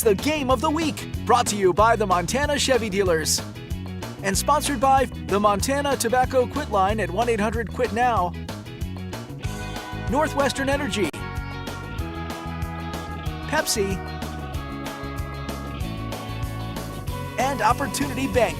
It's the Game of the Week, brought to you by the Montana Chevy Dealers. And sponsored by the Montana Tobacco Quit Line at 1-800-QUIT-NOW, Northwestern Energy, Pepsi, and Opportunity Bank.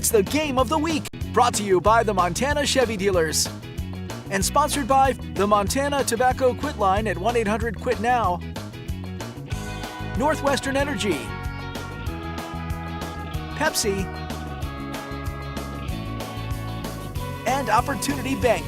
It's the game of the week. Brought to you by the Montana Chevy Dealers. And sponsored by the Montana Tobacco Quit Line at 1-800-QUIT-NOW. Northwestern Energy. Pepsi. And Opportunity Bank.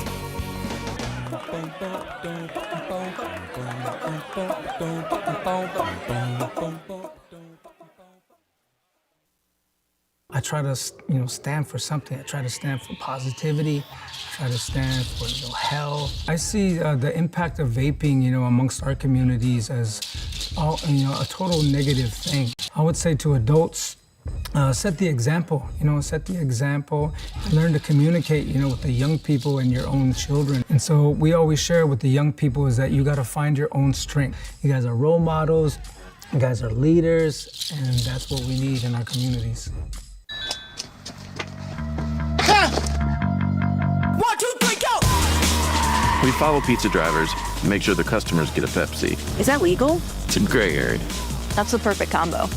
I try to, stand for something. I try to stand for positivity. I try to stand for, health. I see the impact of vaping, amongst our communities as, a total negative thing. I would say to adults, set the example, and learn to communicate, with the young people and your own children. And so we always share with the young people is that you got to find your own strength. You guys are role models, you guys are leaders, and that's what we need in our communities. 1, 2, 3, go! We follow pizza drivers and make sure the customers get a Pepsi. Is that legal? It's a gray area. That's the perfect combo.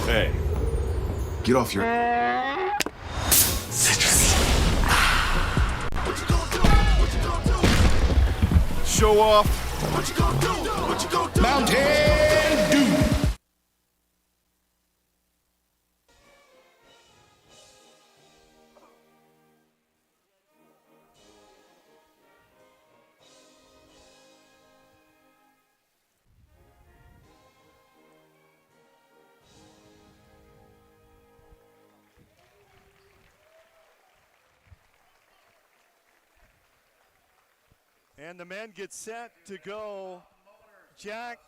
Hey. Get off your... Show off. What you gonna do? What you gonna do? Mountain Dew. And the men get set to go. Jack,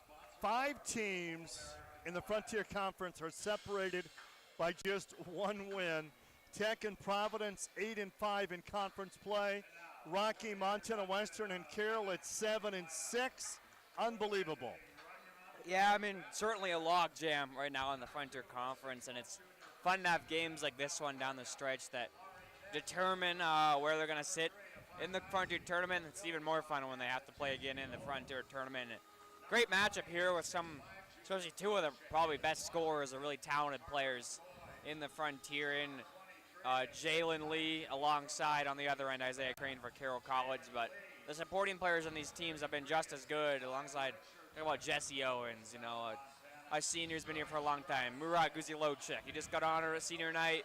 5 teams in the Frontier Conference are separated by just 1 win. Tech and Providence 8-5 in conference play. Rocky, Montana Western, and Carroll at 7-6. Unbelievable. Yeah, I mean, certainly a log jam right now in the Frontier Conference, and it's fun to have games like this one down the stretch that determine where they're going to sit in the Frontier Tournament. It's even more fun when they have to play again in the Frontier Tournament. Great matchup here with especially 2 of the probably best scorers, the really talented players in the Frontier. In Jalen Lee alongside on the other end Isaiah Crane for Carroll College, but the supporting players on these teams have been just as good alongside. Think about Jesse Owens, a senior who's been here for a long time. Murat Guzilochik, he just got honored at senior night.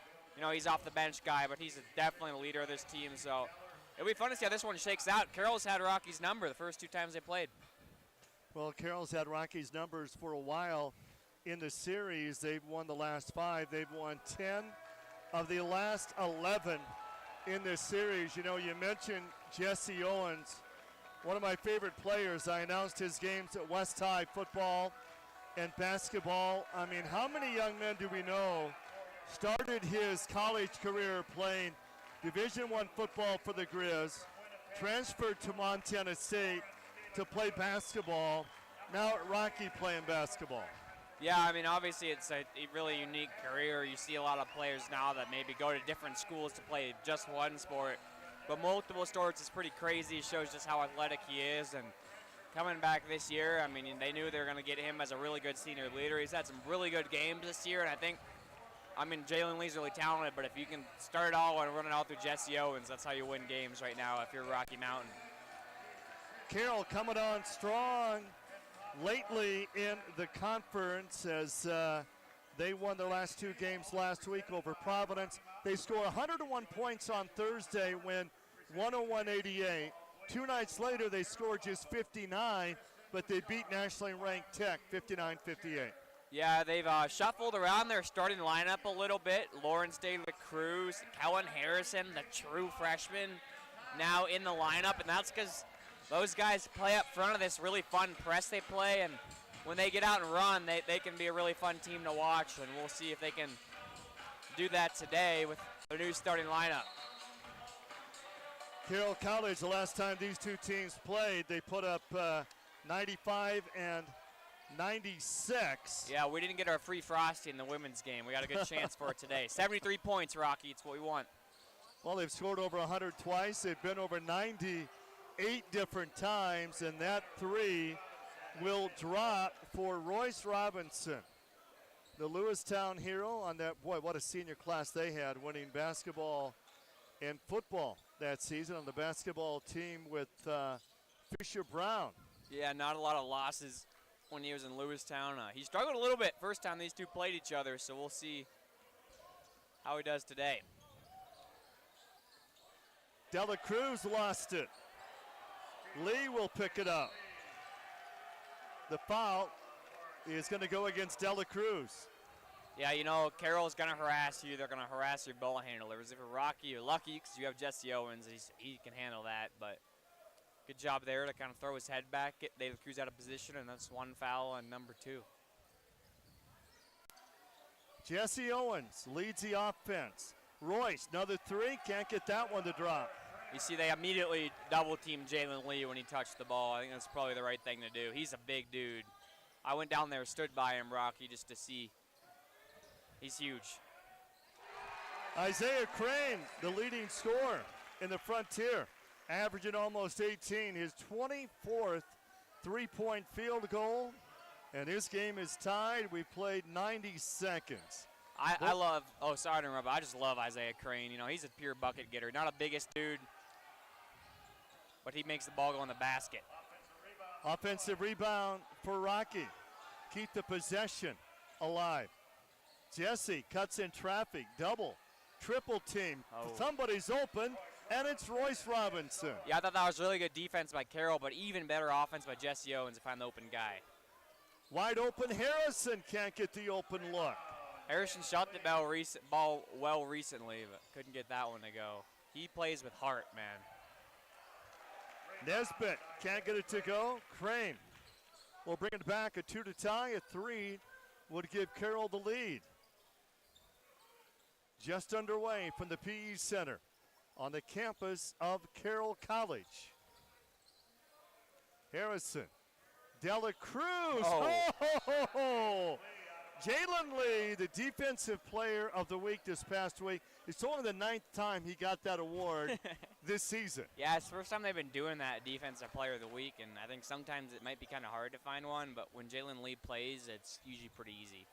He's off the bench guy, but he's definitely the leader of this team. So it'll be fun to see how this one shakes out. Carroll's had Rocky's number the first 2 times they played. Well, Carroll's had Rocky's numbers for a while in the series. They've won the last 5. They've won 10 of the last 11 in this series. You mentioned Jesse Owens, one of my favorite players. I announced his games at West High football and basketball. I mean, how many young men do we know started his college career playing Division I football for the Grizz, transferred to Montana State to play basketball, now at Rocky playing basketball? Yeah, I mean, obviously it's a really unique career. You see a lot of players now that maybe go to different schools to play just one sport, but multiple sports is pretty crazy. It shows just how athletic he is, and coming back this year, I mean, they knew they were going to get him as a really good senior leader. He's had some really good games this year, and I mean, Jalen Lee's really talented, but if you can start it all and run it all through Jesse Owens, that's how you win games right now if you're Rocky Mountain. Carroll coming on strong lately in the conference as they won their last 2 games last week over Providence. They score 101 points on Thursday, win 101-88. 2 nights later, they scored just 59, but they beat nationally ranked Tech 59-58. Yeah, they've shuffled around their starting lineup a little bit. Lawrence David Cruz, Kellen Harrison, the true freshman, now in the lineup, and that's because those guys play up front of this really fun press they play, and when they get out and run, they can be a really fun team to watch, and we'll see if they can do that today with their new starting lineup. Carroll College, the last time these 2 teams played, they put up 95 and 96. Yeah, we didn't get our free Frosty in the women's game. We got a good chance for it today. 73 points, Rocky. It's what we want. Well, they've scored over 100 twice. They've been over 98 different times, and that 3 will drop for Royce Robinson. The Lewistown Hero on that, boy, what a senior class they had, winning basketball and football that season on the basketball team with Fisher Brown. Yeah, not a lot of losses when he was in Lewistown. He struggled a little bit first time these two played each other, so we'll see how he does today. Dela Cruz lost it. Lee will pick it up. The foul is going to go against Dela Cruz. Yeah, you know, Carroll's going to harass you. They're going to harass your ball handlers. If you're Rocky, you're lucky because you have Jesse Owens. He can handle that, but good job there to kind of throw his head back, get Dela Cruz out of position, and that's one foul on number 2. Jesse Owens leads the offense. Royce, another 3, can't get that one to drop. You see, they immediately double-teamed Jalen Lee when he touched the ball. I think that's probably the right thing to do. He's a big dude. I went down there, stood by him, Rocky, just to see. He's huge. Isaiah Crane, the leading scorer in the Frontier, averaging almost 18. His 24th three-point field goal, and his game is tied. We played 90 seconds. I love, oh, sorry to interrupt, but I just love Isaiah Crane. You know, he's a pure bucket getter. Not a biggest dude, but he makes the ball go in the basket. Offensive rebound for Rocky. Keep the possession alive. Jesse cuts in traffic, double, triple team. Oh. Somebody's open, and it's Royce Robinson. Yeah, I thought that was really good defense by Carroll, but even better offense by Jesse Owens to find the open guy. Wide open, Harrison can't get the open look. Harrison shot the ball well recently, but couldn't get that one to go. He plays with heart, man. Nesbitt can't get it to go. Crane will bring it back. A 2 to tie. A 3 would give Carroll the lead. Just underway from the PE Center on the campus of Carroll College. Harrison, Dela Cruz. Oh. Jalen Lee, the defensive player of the week this past week. It's only the 9th time he got that award this season. Yeah, it's the first time they've been doing that defensive player of the week, and I think sometimes it might be kind of hard to find one, but when Jalen Lee plays, it's usually pretty easy.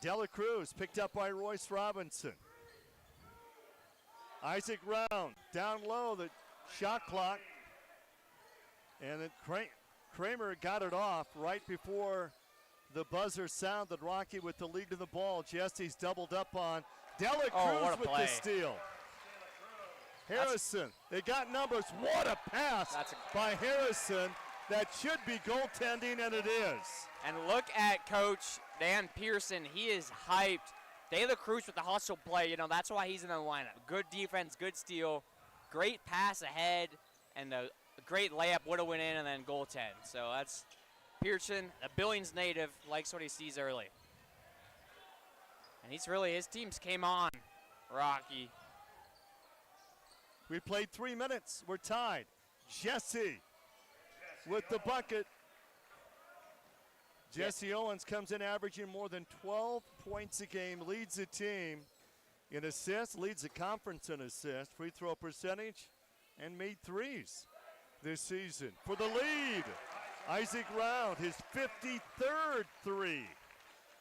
Dela Cruz picked up by Royce Robinson. Isaac Round down low, the shot clock. And then Kramer got it off right before the buzzer sounded. Rocky with the lead of the ball. Jesse's doubled up on. Dela Cruz with the steal. Harrison, they got numbers. What a pass by Harrison. That should be goaltending, and it is. And look at Coach Dan Pearson. He is hyped. Dela Cruz with the hustle play. You know, that's why he's in the lineup. Good defense, good steal, great pass ahead, and a great layup would have went in and then goaltend. So that's Pearson, a Billings native, likes what he sees early. And his teams came on, Rocky. We played 3 minutes. We're tied. Jesse with the bucket. Jesse Owens comes in averaging more than 12 points a game, leads the team in assists, leads the conference in assists, free throw percentage, and made threes this season. For the lead, Isaac Round, his 53rd three.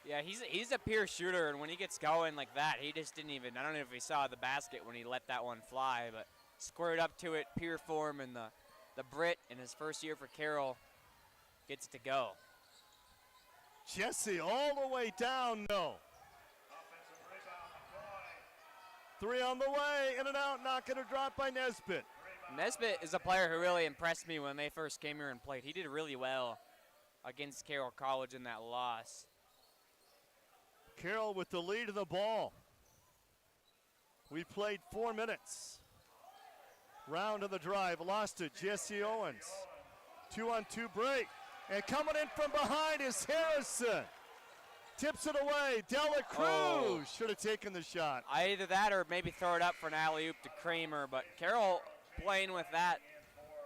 Yeah, he's a pure shooter, and when he gets going like that, he just didn't even, I don't know if he saw the basket when he let that one fly, but squared up to it, pure form, and the Brit in his first year for Carroll gets to go. Jesse all the way down, no. 3 on the way, in and out, not going to drop by Nesbitt. Nesbitt is a player who really impressed me when they first came here and played. He did really well against Carroll College in that loss. Carroll with the lead of the ball. We played 4 minutes. Round of the drive, lost it, Jesse Owens. 2-on-2 break. And coming in from behind is Harrison. Tips it away. Dela Cruz should have taken the shot. Either that or maybe throw it up for an alley-oop to Kramer. But Carroll playing with that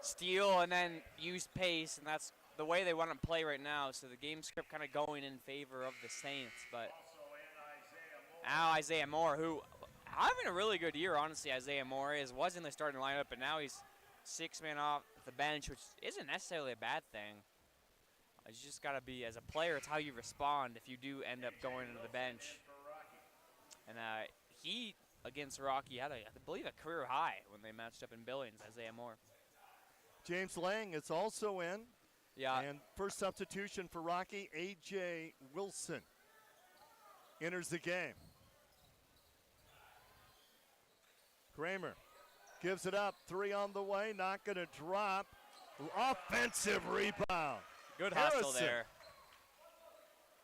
steal and then use pace, and that's the way they want to play right now. So the game script kind of going in favor of the Saints. But now Isaiah Moore, who having a really good year, honestly, Isaiah Moore was in the starting lineup, but now he's 6 man off the bench, which isn't necessarily a bad thing. You just got to be, as a player, it's how you respond if you do end up going to the bench. And he, against Rocky, had, I believe, a career high when they matched up in Billings, Isaiah Moore. James Lang is also in. Yeah. And first substitution for Rocky, A.J. Wilson enters the game. Kramer gives it up. 3 on the way. Not going to drop. Offensive rebound. Good hustle Harrison. there.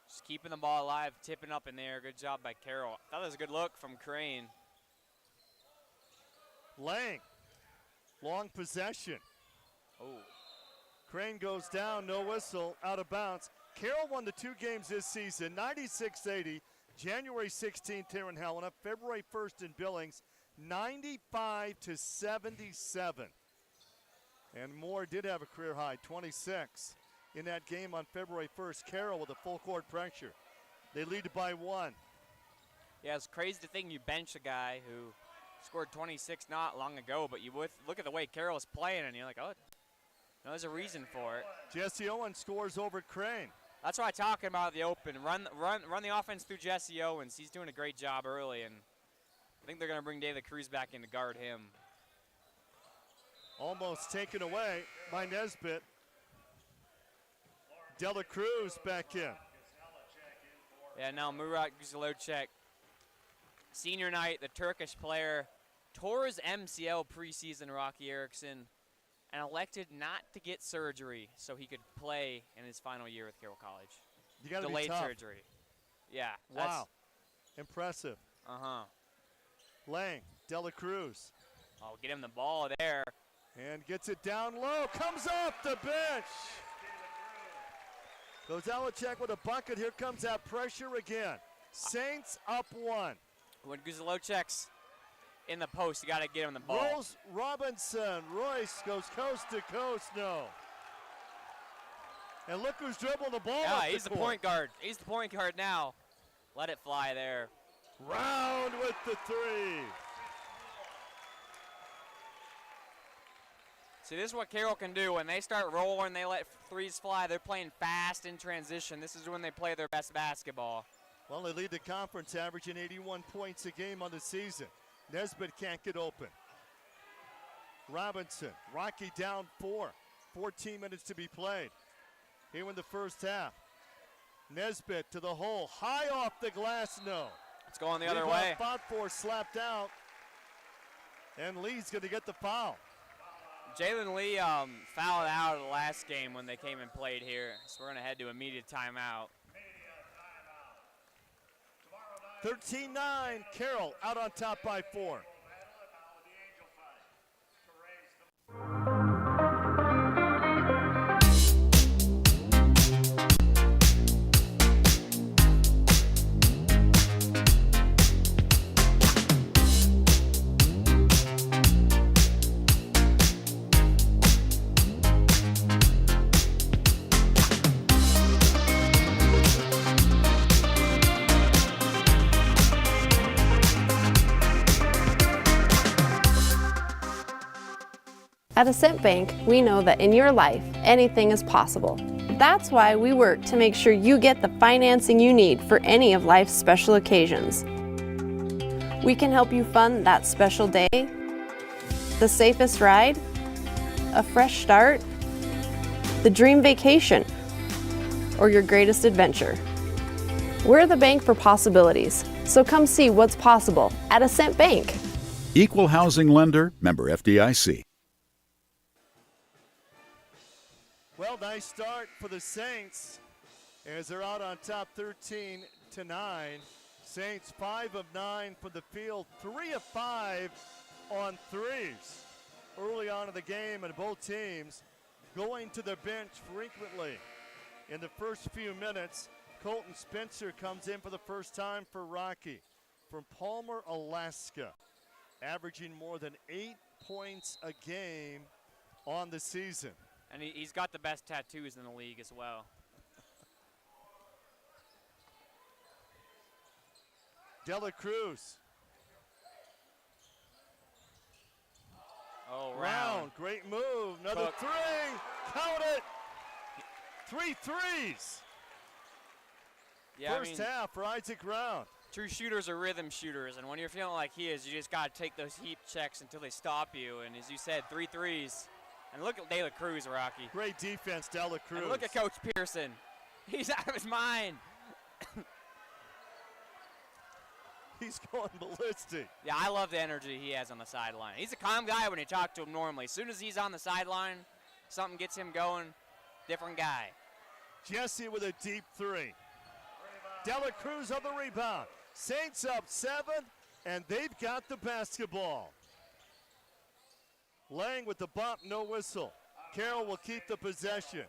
Just keeping the ball alive, tipping up in there. Good job by Carroll. That was a good look from Crane. Lang. Long possession. Oh. Crane goes down. No whistle. Out of bounds. Carroll won the 2 games this season. 96-80. January 16th here in Helena. February 1st in Billings. 95-77. And Moore did have a career high, 26 in that game on February 1st. Carroll with a full court pressure. They lead by 1. Yeah, it's crazy to think you bench a guy who scored 26 not long ago, but you look at the way Carroll is playing, and you're like, oh, no, there's a reason for it. Jesse Owens scores over Crane. That's what I'm talking about the open. Run the offense through Jesse Owens. He's doing a great job early, and I think they're going to bring David Cruz back in to guard him. Almost taken away by Nesbitt. Dela Cruz back in. Yeah, now Murat Guzalocek, senior night, the Turkish player, tore his MCL preseason, Rocky Erickson, and elected not to get surgery so he could play in his final year with Carroll College. You got to be Delayed tough. surgery. Yeah. Wow. Impressive. Uh-huh. Lang, Dela Cruz. Oh, get him the ball there. And gets it down low. Comes off the bench. Guzalocek with a bucket. Here comes that pressure again. Saints up 1. When Guzalocek's in the post, you got to get him the ball. Rose Robinson. Royce goes coast to coast. No. And look who's dribbling the ball. Yeah, he's the point guard. He's the point guard now. Let it fly there. Round with the 3. See, this is what Carroll can do. When they start rolling, they let threes fly. They're playing fast in transition. This is when they play their best basketball. Well, they lead the conference, averaging 81 points a game on the season. Nesbitt can't get open. Robinson, Rocky down 4. 14 minutes to be played here in the first half. Nesbitt to the hole. High off the glass, no. It's going the other Rebound way. fought for, slapped out. And Lee's going to get the foul. Jalen Lee fouled out of the last game when they came and played here, so we're going to head to immediate timeout. 13-9, Carroll out on top by 4. At Ascent Bank, we know that in your life, anything is possible. That's why we work to make sure you get the financing you need for any of life's special occasions. We can help you fund that special day, the safest ride, a fresh start, the dream vacation, or your greatest adventure. We're the bank for possibilities, so come see what's possible at Ascent Bank. Equal housing lender, member FDIC. Well, nice start for the Saints as they're out on top 13-9. Saints 5 of 9 from the field, 3 of 5 on threes. Early on in the game, and both teams going to the bench frequently. In the first few minutes, Colton Spencer comes in for the first time for Rocky from Palmer, Alaska, averaging more than 8 points a game on the season. And he's got the best tattoos in the league as well. Dela Cruz. Oh, Round. Great move. Another Cook. 3. Count it. 3 threes. Yeah, First half for Isaac Round. True shooters are rhythm shooters, and when you're feeling like he is, you just got to take those heat checks until they stop you. And as you said, 3 threes. And look at De La Cruz, Rocky. Great defense, De La Cruz. And look at Coach Pearson. He's out of his mind. He's going ballistic. Yeah, I love the energy he has on the sideline. He's a calm guy when you talk to him normally. As soon as he's on the sideline, something gets him going, different guy. Jesse with a deep 3. De La Cruz on the rebound. Saints up 7, and they've got the basketball. Lang with the bump, no whistle. Carroll will keep the possession.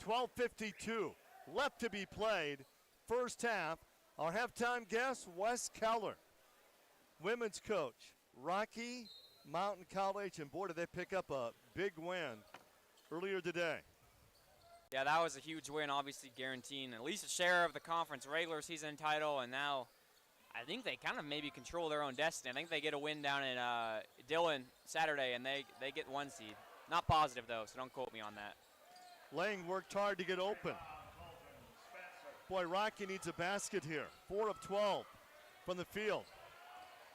12:52 left to be played. First half. Our halftime guest, Wes Keller. Women's coach, Rocky Mountain College, and boy, did they pick up a big win earlier today. Yeah, that was a huge win, obviously guaranteeing at least a share of the conference regular season title, and now I think they kind of maybe control their own destiny. I think they get a win down in Dillon Saturday, and they get 1 seed. Not positive, though, so don't quote me on that. Lang worked hard to get open. Boy, Rocky needs a basket here. 4 of 12 from the field.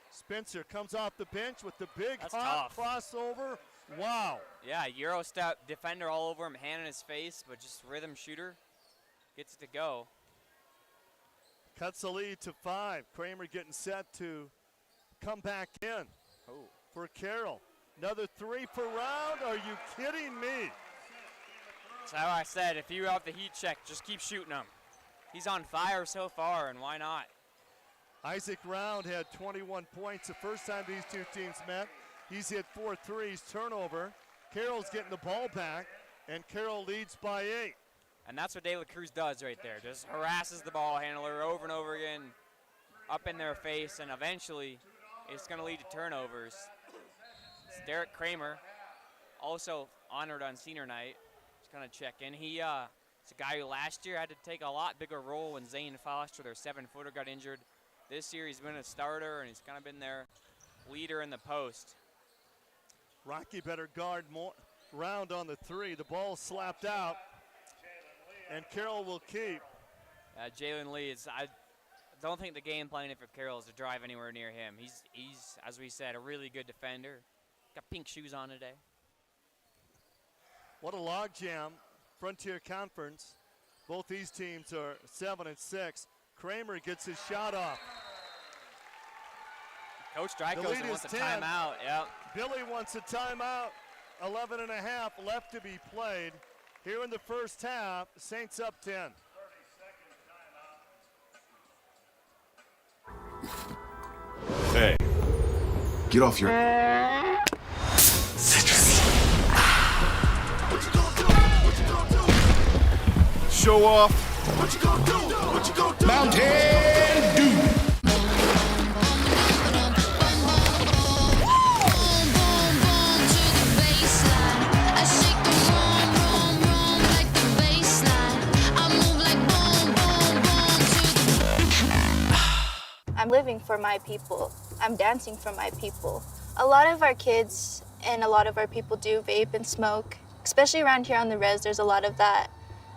Spencer comes off the bench with the big hot crossover. Wow. Yeah, Euro step defender all over him, hand in his face, but just rhythm shooter. Gets it to go. Cuts the lead to 5. Kramer getting set to come back in for Carroll. Another 3 for Round. Are you kidding me? That's how I said, if you have the heat check, just keep shooting him. He's on fire so far, and why not? Isaac Round had 21 points the first time these two teams met. He's hit 4 threes, turnover. Carroll's getting the ball back, and Carroll leads by 8. And that's what De La Cruz does right there. Just harasses the ball handler over and over again, up in their face, and eventually it's going to lead to turnovers. It's Derek Kramer, also honored on senior night. Just going to check in. He's a guy who last year had to take a lot bigger role when Zane Foster, their 7-footer, got injured. This year he's been a starter, and he's kind of been their leader in the post. Rocky better guard more. Round on the 3. The ball slapped out, and Carroll will keep. Jalen Lee I don't think the game plan for Carroll is to drive anywhere near him. He's, as we said, a really good defender. Got pink shoes on today. What a logjam. Frontier Conference. Both these teams are 7 and 6. Kramer gets his shot off. Coach Drykosen wants a 10. timeout. Yep. Billy wants a timeout. 11 and a half left to be played. Here in the first half, Saints up 10. Hey. Get off your... Show off. What you gonna do? What you gonna do? Mountain Dew. I'm living for my people. I'm dancing for my people. A lot of our kids and a lot of our people do vape and smoke. Especially around here on the res, there's a lot of that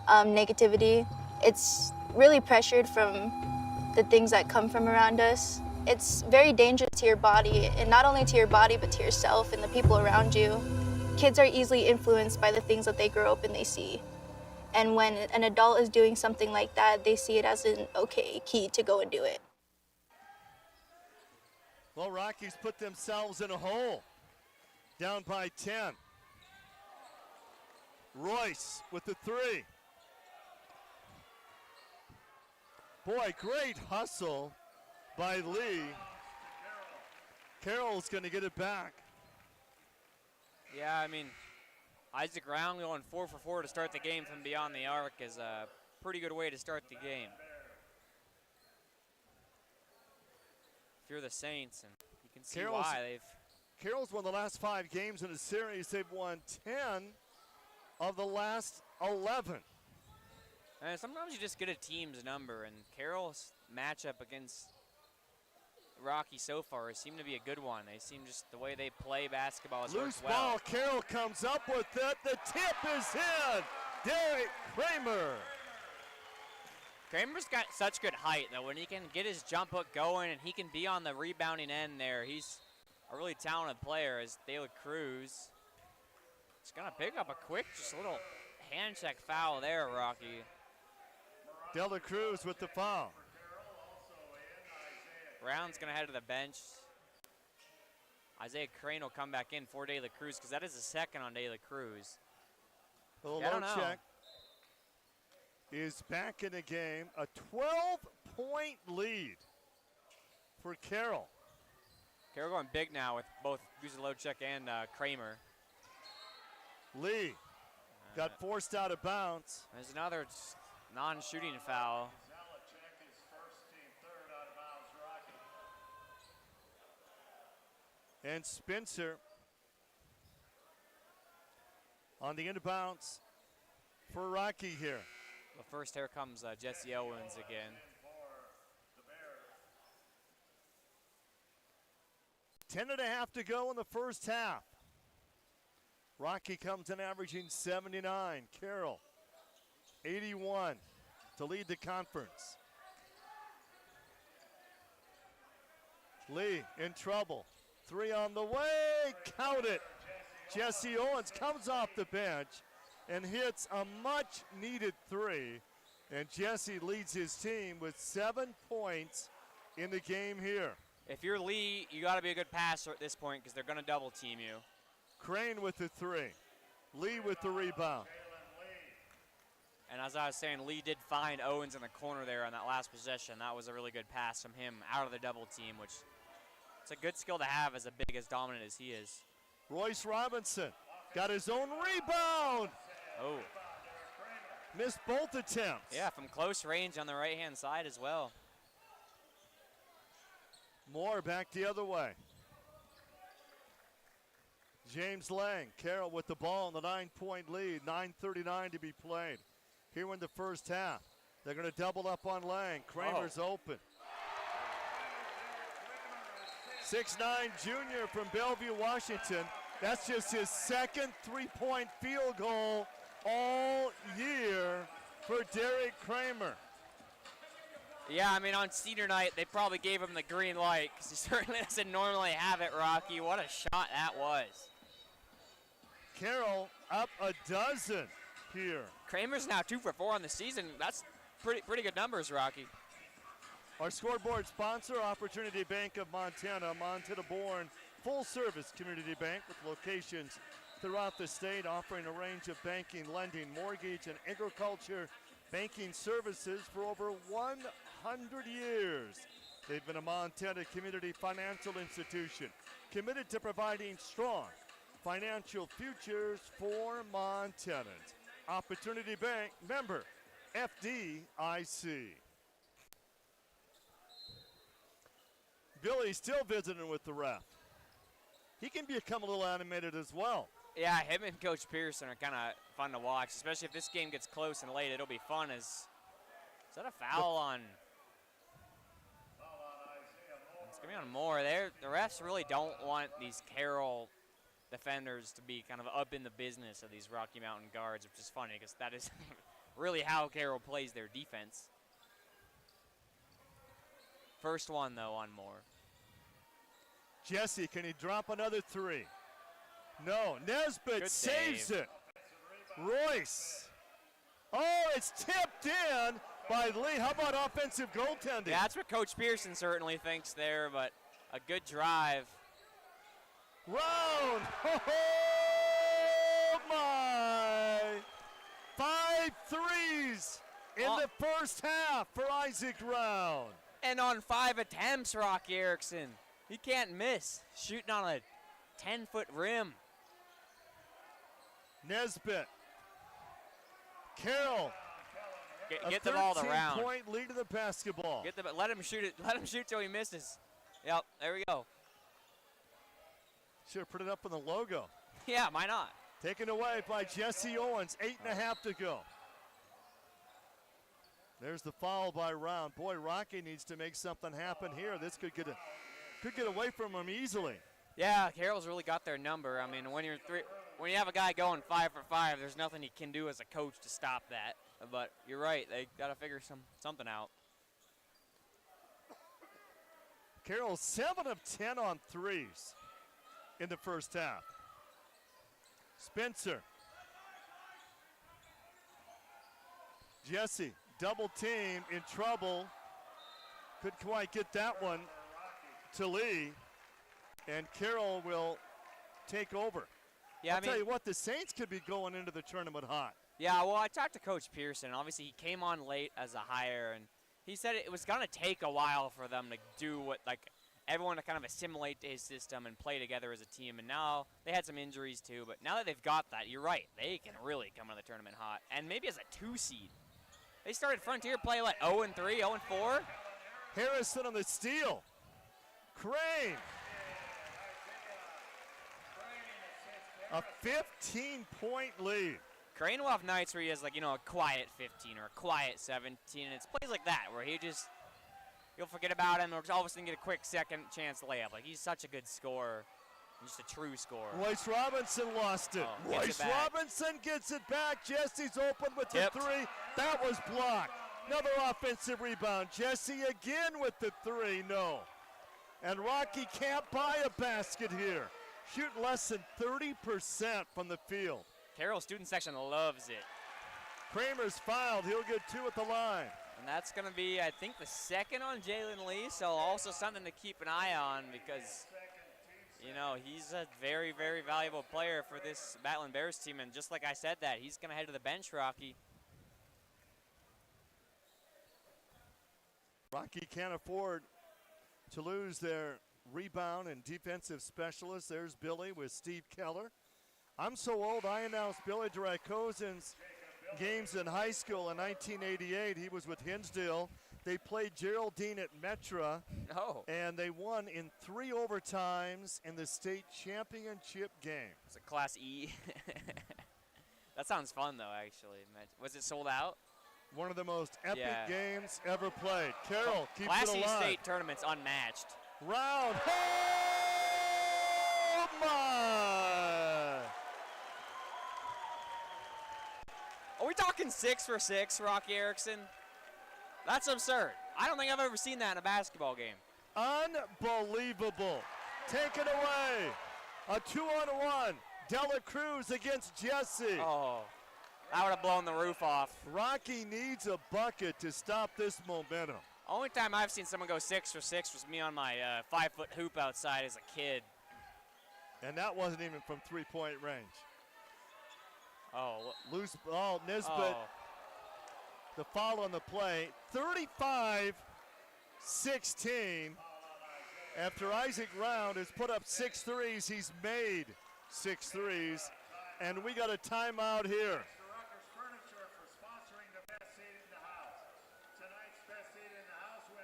negativity. It's really pressured from the things that come from around us. It's very dangerous to your body, and not only to your body, but to yourself and the people around you. Kids are easily influenced by the things that they grow up and they see. And when an adult is doing something like that, they see it as an okay key to go and do it. Well, Rockies put themselves in a hole. Down by 10. Royce with the 3. Boy, great hustle by Lee. Carroll's going to get it back. Yeah, I mean, Isaac Round going 4 for 4 to start the game from beyond the arc is a pretty good way to start the game. If you're the Saints, and you can see why Carroll's won the last 5 games in a series. They've won 10 of the last 11. And sometimes you just get a team's number, and Carroll's matchup against Rocky so far seemed to be a good one. They seem just the way they play basketball has Loose worked well. ball, Carroll comes up with it. The tip is in. Derek Kramer. Kramer's got such good height that when he can get his jump hook going and he can be on the rebounding end there, he's a really talented player as De La Cruz. He's gonna pick up a quick, just a little hand check foul there, Rocky. De La Cruz with the foul. Brown's gonna head to the bench. Isaiah Crane will come back in for De La Cruz because that is the second on De La Cruz. The low check is back in the game. A 12-point lead for Carroll. Carroll going big now with both Guzalowczyk and Kramer. Lee got forced out of bounds. There's another non-shooting foul. And Spencer on the inbounds for Rocky here. But first, here comes Jesse Owens again. 10.5 to go in the first half. Rocky comes in averaging 79. Carroll, 81 to lead the conference. Lee in trouble. 3 on the way. Count it. Jesse Owens comes off the bench and hits a much-needed 3. And Jesse leads his team with 7 points in the game here. If you're Lee, you got to be a good passer at this point because they're going to double team you. Crane with the 3. Lee with the rebound. And as I was saying, Lee did find Owens in the corner there on that last possession. That was a really good pass from him out of the double team, which it's a good skill to have as big as dominant as he is. Royce Robinson got his own rebound. Oh. Missed both attempts. Yeah, from close range on the right-hand side as well. Moore back the other way. James Lang, Carroll with the ball in the 9-point lead. 9:39 to be played here in the first half. They're going to double up on Lang. Kramer's open. 6'9" junior from Bellevue, Washington. That's just his second 3-point field goal all year for Derek Kramer. Yeah, I mean, on senior night, they probably gave him the green light because he certainly doesn't normally have it, Rocky. What a shot that was. Carroll up a dozen here. Kramer's now 2 for 4 on the season. That's pretty good numbers, Rocky. Our scoreboard sponsor, Opportunity Bank of Montana, Montana-born full-service community bank with locations throughout the state, offering a range of banking, lending, mortgage, and agriculture banking services for over 100 years. They've been a Montana community financial institution committed to providing strong financial futures for Montanans. Opportunity Bank, member FDIC. Billy still visiting with the ref. He can become a little animated as well. Yeah, him and Coach Pearson are kind of fun to watch, especially if this game gets close and late. It'll be fun. Is that a foul on? It's going to be on Moore. The refs really don't want these Carroll defenders to be kind of up in the business of these Rocky Mountain guards, which is funny because that is really how Carroll plays their defense. First one, though, on Moore. Jesse, can he drop another 3? No. Nesbitt saves it. Royce. Oh, it's tipped in by Lee. How about offensive goaltending? Yeah, that's what Coach Pearson certainly thinks there, but a good drive. Round. Oh, my. 5 threes in the first half for Isaac Round. And on 5 attempts, Rocky Erickson. He can't miss. Shooting on a 10-foot rim. Nesbitt. Carroll. Get the ball around. 13-point lead to the basketball. Let him shoot it. Let him shoot till he misses. Yep, there we go. Should have put it up on the logo. Yeah, why not? Taken away by Jesse Owens. 8.5 to go. There's the foul by Round. Boy, Rocky needs to make something happen here. This could get away from him easily. Yeah, Carroll's really got their number. I mean, when when you have a guy going 5 for 5, there's nothing he can do as a coach to stop that. But you're right, they got to figure something out. Carroll 7 of 10 on threes in the first half. Spencer. Jesse, double team, in trouble. Couldn't quite get that one to Lee. And Carroll will take over. Yeah, I'll tell you what, the Saints could be going into the tournament hot. Yeah, well, I talked to Coach Pearson. Obviously, he came on late as a hire, and he said it was going to take a while for them to do what, like, everyone to kind of assimilate to his system and play together as a team. And now they had some injuries too, but now that they've got that, you're right, they can really come into the tournament hot. And maybe as a 2 seed. They started Frontier play like 0-3, 0-4. Harrison on the steal. Crane. A 15-point lead. Crane will have nights where he has, like, you know, a quiet 15 or a quiet 17, and it's plays like that where you'll forget about him or all of a sudden get a quick second chance layup. Like, he's such a good scorer, just a true scorer. Royce Robinson lost it. Oh, Royce Robinson gets it back. Jesse's open with the three. That was blocked. Another offensive rebound. Jesse again with the three. No. And Rocky can't buy a basket here. Shooting less than 30% from the field. Carroll student section loves it. Kramer's fouled. He'll get 2 at the line. And that's going to be, I think, the second on Jalen Lee, so also something to keep an eye on because, you know, he's a very, very valuable player for this Battling Bears team. And just like I said that, he's going to head to the bench, Rocky. Rocky can't afford to lose their rebound and defensive specialist. There's Billy with Steve Keller. I'm so old, I announced Billy Durakosin's games in high school in 1988. He was with Hinsdale. They played Geraldine at Metra, and they won in 3 overtimes in the state championship game. It's a Class E. That sounds fun, though, actually. Was it sold out? One of the most epic games ever played. Carroll keeps Class it E alive. state tournament's unmatched. Round. Oh, my! Are we talking 6 for 6, Rocky Erickson? That's absurd. I don't think I've ever seen that in a basketball game. Unbelievable. Take it away. A 2-on-1. Dela Cruz against Jesse. Oh, that would have blown the roof off. Rocky needs a bucket to stop this momentum. Only time I've seen someone go 6 for 6 was me on my 5-foot hoop outside as a kid. And that wasn't even from 3-point range. Oh. Loose ball, Nisbet. Oh. The foul on the play. 35-16. After Isaac Round has put up 6 threes, he's made 6 threes. And we got a timeout here.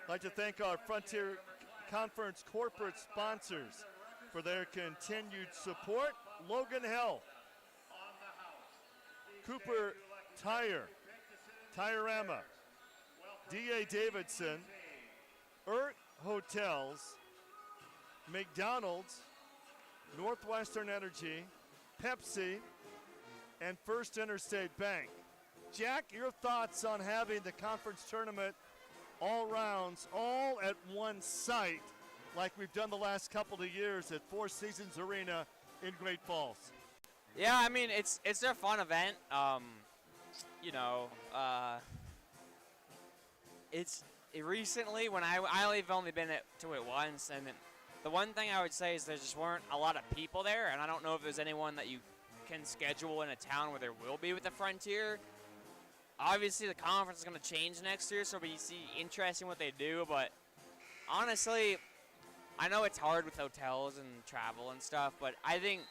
I'd like to thank our Frontier Conference corporate sponsors for their continued support. Logan Health, Cooper Tire, Tirerama, D.A. Davidson, Hotels, McDonald's, Northwestern Energy, Pepsi, and First Interstate Bank. Jack, your thoughts on having the conference tournament all rounds, all at one site, like we've done the last couple of years at Four Seasons Arena in Great Falls? Yeah, I mean, it's a fun event. It's recently when I've only been to it once, and the one thing I would say is there just weren't a lot of people there, and I don't know if there's anyone that you can schedule in a town where there will be with the Frontier. Obviously, the conference is going to change next year, so we see interesting what they do, but honestly, I know it's hard with hotels and travel and stuff, but I think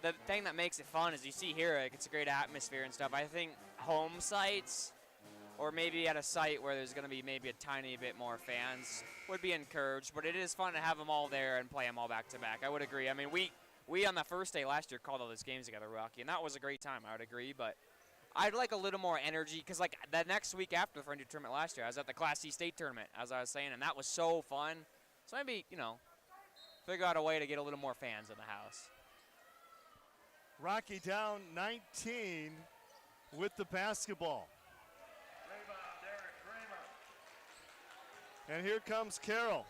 the thing that makes it fun is you see here, like, it's a great atmosphere and stuff. I think home sites or maybe at a site where there's going to be maybe a tiny bit more fans would be encouraged, but it is fun to have them all there and play them all back to back. I would agree. I mean, we on the first day last year called all those games together, Rocky, and that was a great time. I would agree, but I'd like a little more energy because, like, the next week after the Frontier tournament last year, I was at the Class C state tournament, as I was saying, and that was so fun. So maybe, figure out a way to get a little more fans in the house. Rocky down 19 with the basketball. And here comes Carroll.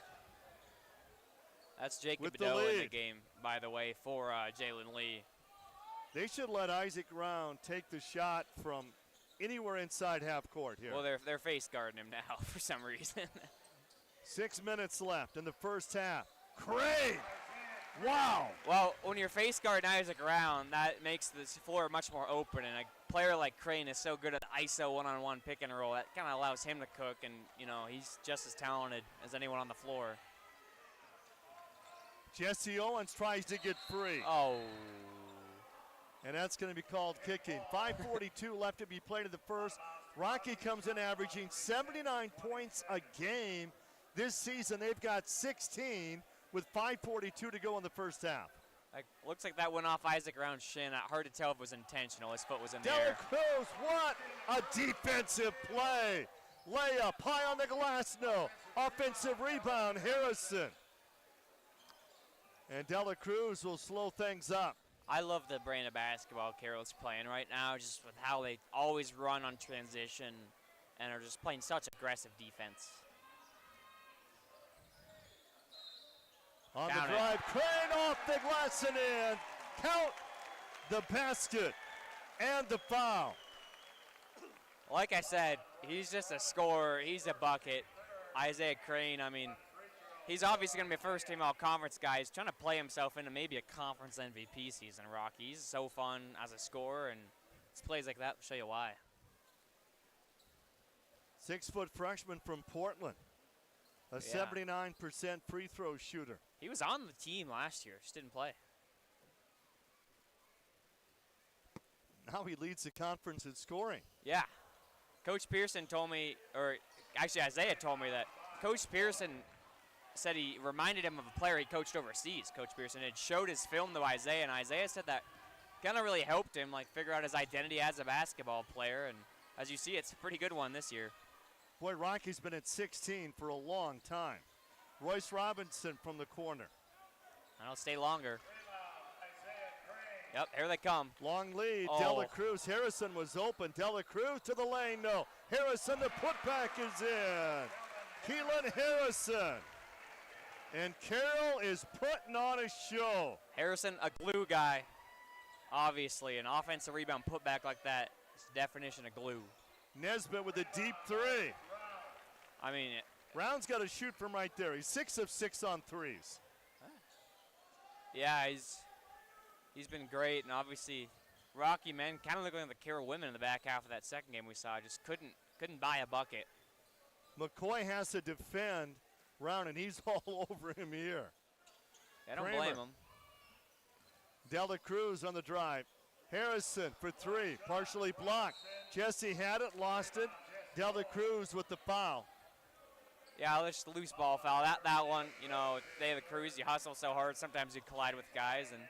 That's Jacob with the Bedeau in the lead. game, by the way, for Jalen Lee. They should let Isaac Round take the shot from anywhere inside half court here. Well, they're face guarding him now for some reason. 6 minutes left in the first half. Crane! Wow! Well, when you're face guarding Isaac Round, that makes the floor much more open, and a player like Crane is so good at the ISO one-on-one pick and roll. That kind of allows him to cook, and, you know, he's just as talented as anyone on the floor. Jesse Owens tries to get free. Oh. And that's going to be called kicking. 5:42 left to be played in the first. Rocky comes in averaging 79 points a game. This season they've got 16 with 5:42 to go in the first half. Looks like that went off Isaac Round's shin. Hard to tell if it was intentional. His foot was in the Dela air. Cruz, what a defensive play. Layup high on the glass, no. Offensive rebound, Harrison. And Dela Cruz will slow things up. I love the brand of basketball Carroll's playing right now, just with how they always run on transition and are just playing such aggressive defense. On Count the it. drive, Crane off the glass and in. Count the basket and the foul. Like I said, he's just a scorer. He's a bucket. Isaiah Crane, I mean, he's obviously going to be a first-team all-conference guy. He's trying to play himself into maybe a conference MVP season, Rocky. He's so fun as a scorer, and it's plays like that will show you why. 6-foot freshman from Portland. A 79% free throw shooter. He was on the team last year, just didn't play. Now he leads the conference in scoring. Yeah. Coach Pearson told me, or actually Isaiah told me that Coach Pearson said he reminded him of a player he coached overseas. Coach Pearson had showed his film to Isaiah, and Isaiah said that kind of really helped him like figure out his identity as a basketball player. And as you see, it's a pretty good one this year. Boy, Rocky's been at 16 for a long time. Royce Robinson from the corner. That'll stay longer. Yep, here they come. Long lead, Oh. Dela Cruz. Harrison was open. Dela Cruz to the lane, no. Harrison, the putback is in. Keelan Harrison. And Carroll is putting on a show. Harrison, a glue guy, obviously. An offensive rebound putback like that is the definition of glue. Nesbitt with a deep three. I mean, Brown's got to shoot from right there. He's 6 of 6 on threes. yeah, he's been great, and obviously Rocky men kind of looking like the Carroll women in the back half of that second game we saw. Just couldn't buy a bucket. McCoy has to defend Brown, and he's all over him here. I don't Kramer. blame him. Dela Cruz on the drive. Harrison for three, partially blocked. Jesse had it, lost it. Dela Cruz with the foul. Yeah, just a loose ball foul. That one, you know, De La Cruz, you hustle so hard, sometimes you collide with guys, and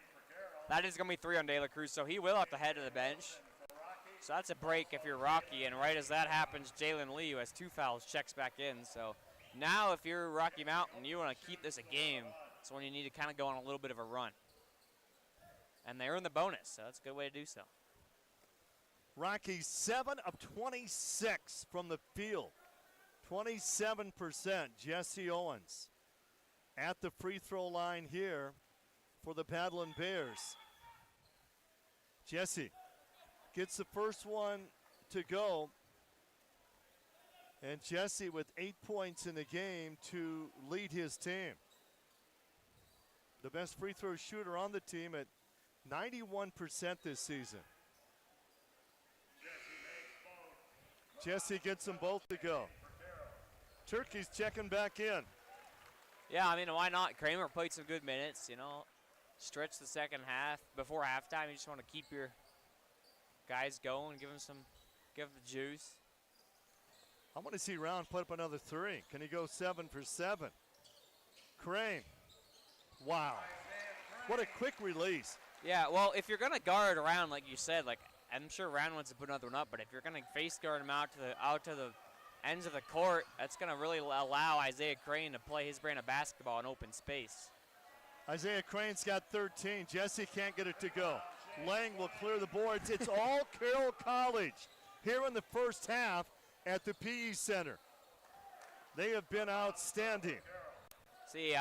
that is going to be 3 on De La Cruz, so he will have to head to the bench. So that's a break if you're Rocky, and right as that happens, Jalen Lee, who has 2 fouls, checks back in. So now if you're Rocky Mountain, you want to keep this a game. It's when you need to kind of go on a little bit of a run. And they earn the bonus, so that's a good way to do so. Rocky 7 of 26 from the field. 27%. Jesse Owens at the free throw line here for the Paddling Bears. Jesse gets the first one to go. And Jesse with 8 points in the game to lead his team. The best free throw shooter on the team at 91% this season. Jesse gets them both to go. Turkey's checking back in. Yeah, I mean, why not? Kramer played some good minutes, you know. Stretch the second half. Before halftime, you just want to keep your guys going, give them the juice. I want to see Round put up another three. Can he go 7 for 7? Crane. Wow. What a quick release. Yeah, well, if you're going to guard around, like you said, like I'm sure Round wants to put another one up, but if you're going to face guard him out to the ends of the court, that's going to really allow Isaiah Crane to play his brand of basketball in open space. Isaiah Crane's got 13. Jesse can't get it to go. Lang will clear the boards. It's all Carroll College here in the first half at the PE Center. They have been outstanding. See,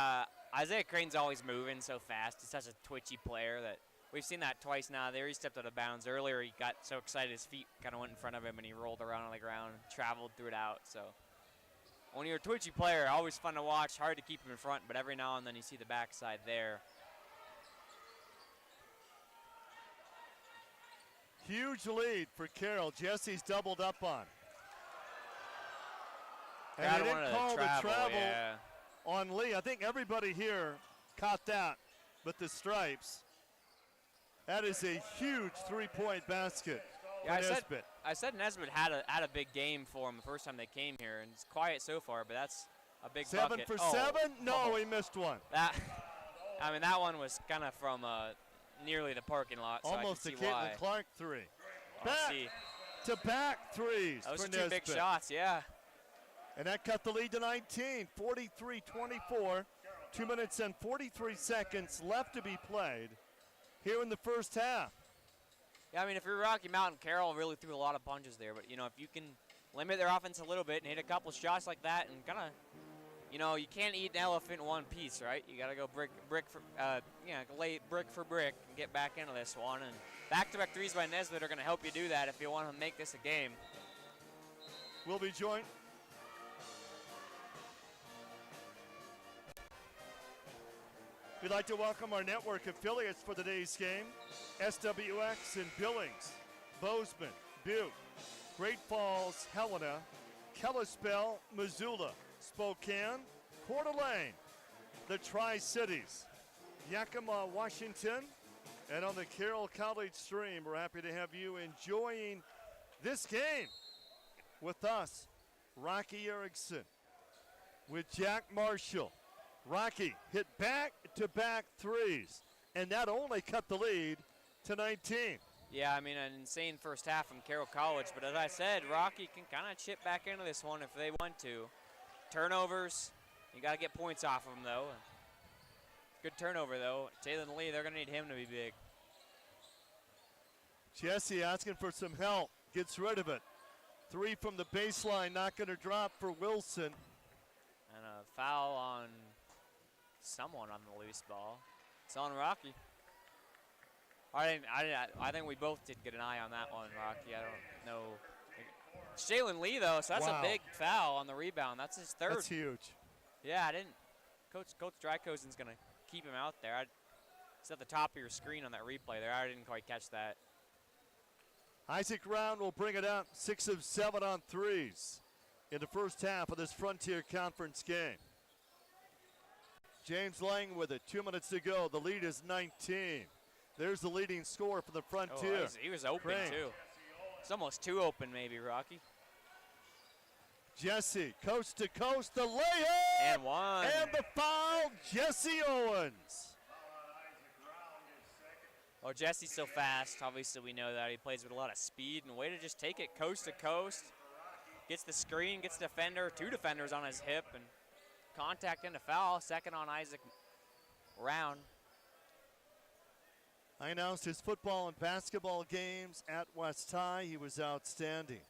Isaiah Crane's always moving so fast. He's such a twitchy player that we've seen that twice now. There he stepped out of bounds earlier. He got so excited his feet kind of went in front of him and he rolled around on the ground and traveled through it out. So when you're a twitchy player, always fun to watch, hard to keep him in front, but every now and then you see the backside there. Huge lead for Carroll. Jesse's doubled up on. And they didn't call the travel on Lee. I think everybody here caught that, but the Stripes. That is a huge three-point basket for Nesbitt. I said Nesbitt had a big game for him the first time they came here, and it's quiet so far, but that's a big bucket. 7 for 7? No, he missed one. That one was kind of from nearly the parking lot, so almost I a can see why. Caitlin Clark three. Back to back threes Those for are two Nesbitt. big shots, yeah. And that cut the lead to 19, 43-24. 2 minutes and 43 seconds left to be played here in the first half. Yeah, I mean, if you're Rocky Mountain, Carroll really threw a lot of punches there, but, you know, if you can limit their offense a little bit and hit a couple shots like that and kind of, you know, you can't eat an elephant in one piece, right? You got to go lay brick for brick and get back into this one. And back-to-back threes by Nesbitt are going to help you do that if you want to make this a game. We'll be joined. We'd like to welcome our network affiliates for today's game. SWX in Billings, Bozeman, Butte, Great Falls, Helena, Kalispell, Missoula, Spokane, Coeur d'Alene, the Tri-Cities, Yakima, Washington, and on the Carroll College stream, we're happy to have you enjoying this game with us, Rocky Erickson, with Jack Marshall. Rocky hit back-to-back threes, and that only cut the lead to 19. Yeah, I mean, an insane first half from Carroll College, but as I said, Rocky can kind of chip back into this one if they want to. Turnovers, you got to get points off of them, though. Good turnover, though. Jalen Lee, they're going to need him to be big. Jesse asking for some help, gets rid of it. Three from the baseline, not going to drop for Wilson. And a foul on someone on the loose ball. It's on Rocky. I think we both did get an eye on that one, Rocky. I don't know. It's Jalen Lee, though, so that's a big foul on the rebound. That's his third. That's huge. Yeah, I didn't. Coach Drykosen's going to keep him out there. It's at the top of your screen on that replay there. I didn't quite catch that. Isaac Round will bring it up. 6 of 7 on threes in the first half of this Frontier Conference game. James Lang with it. 2 minutes to go. The lead is 19. There's the leading scorer for the Frontier. Oh, he was open, Crane. too. It's almost too open, maybe, Rocky. Jesse, coast to coast, the layup! And one. And the foul, Jesse Owens. Oh, Jesse's so fast. Obviously, we know that. He plays with a lot of speed and way to just take it coast to coast. Gets the screen, gets defender, 2 defenders on his hip, and contact into foul. Second on Isaac Round. I announced his football and basketball games at West High. He was outstanding.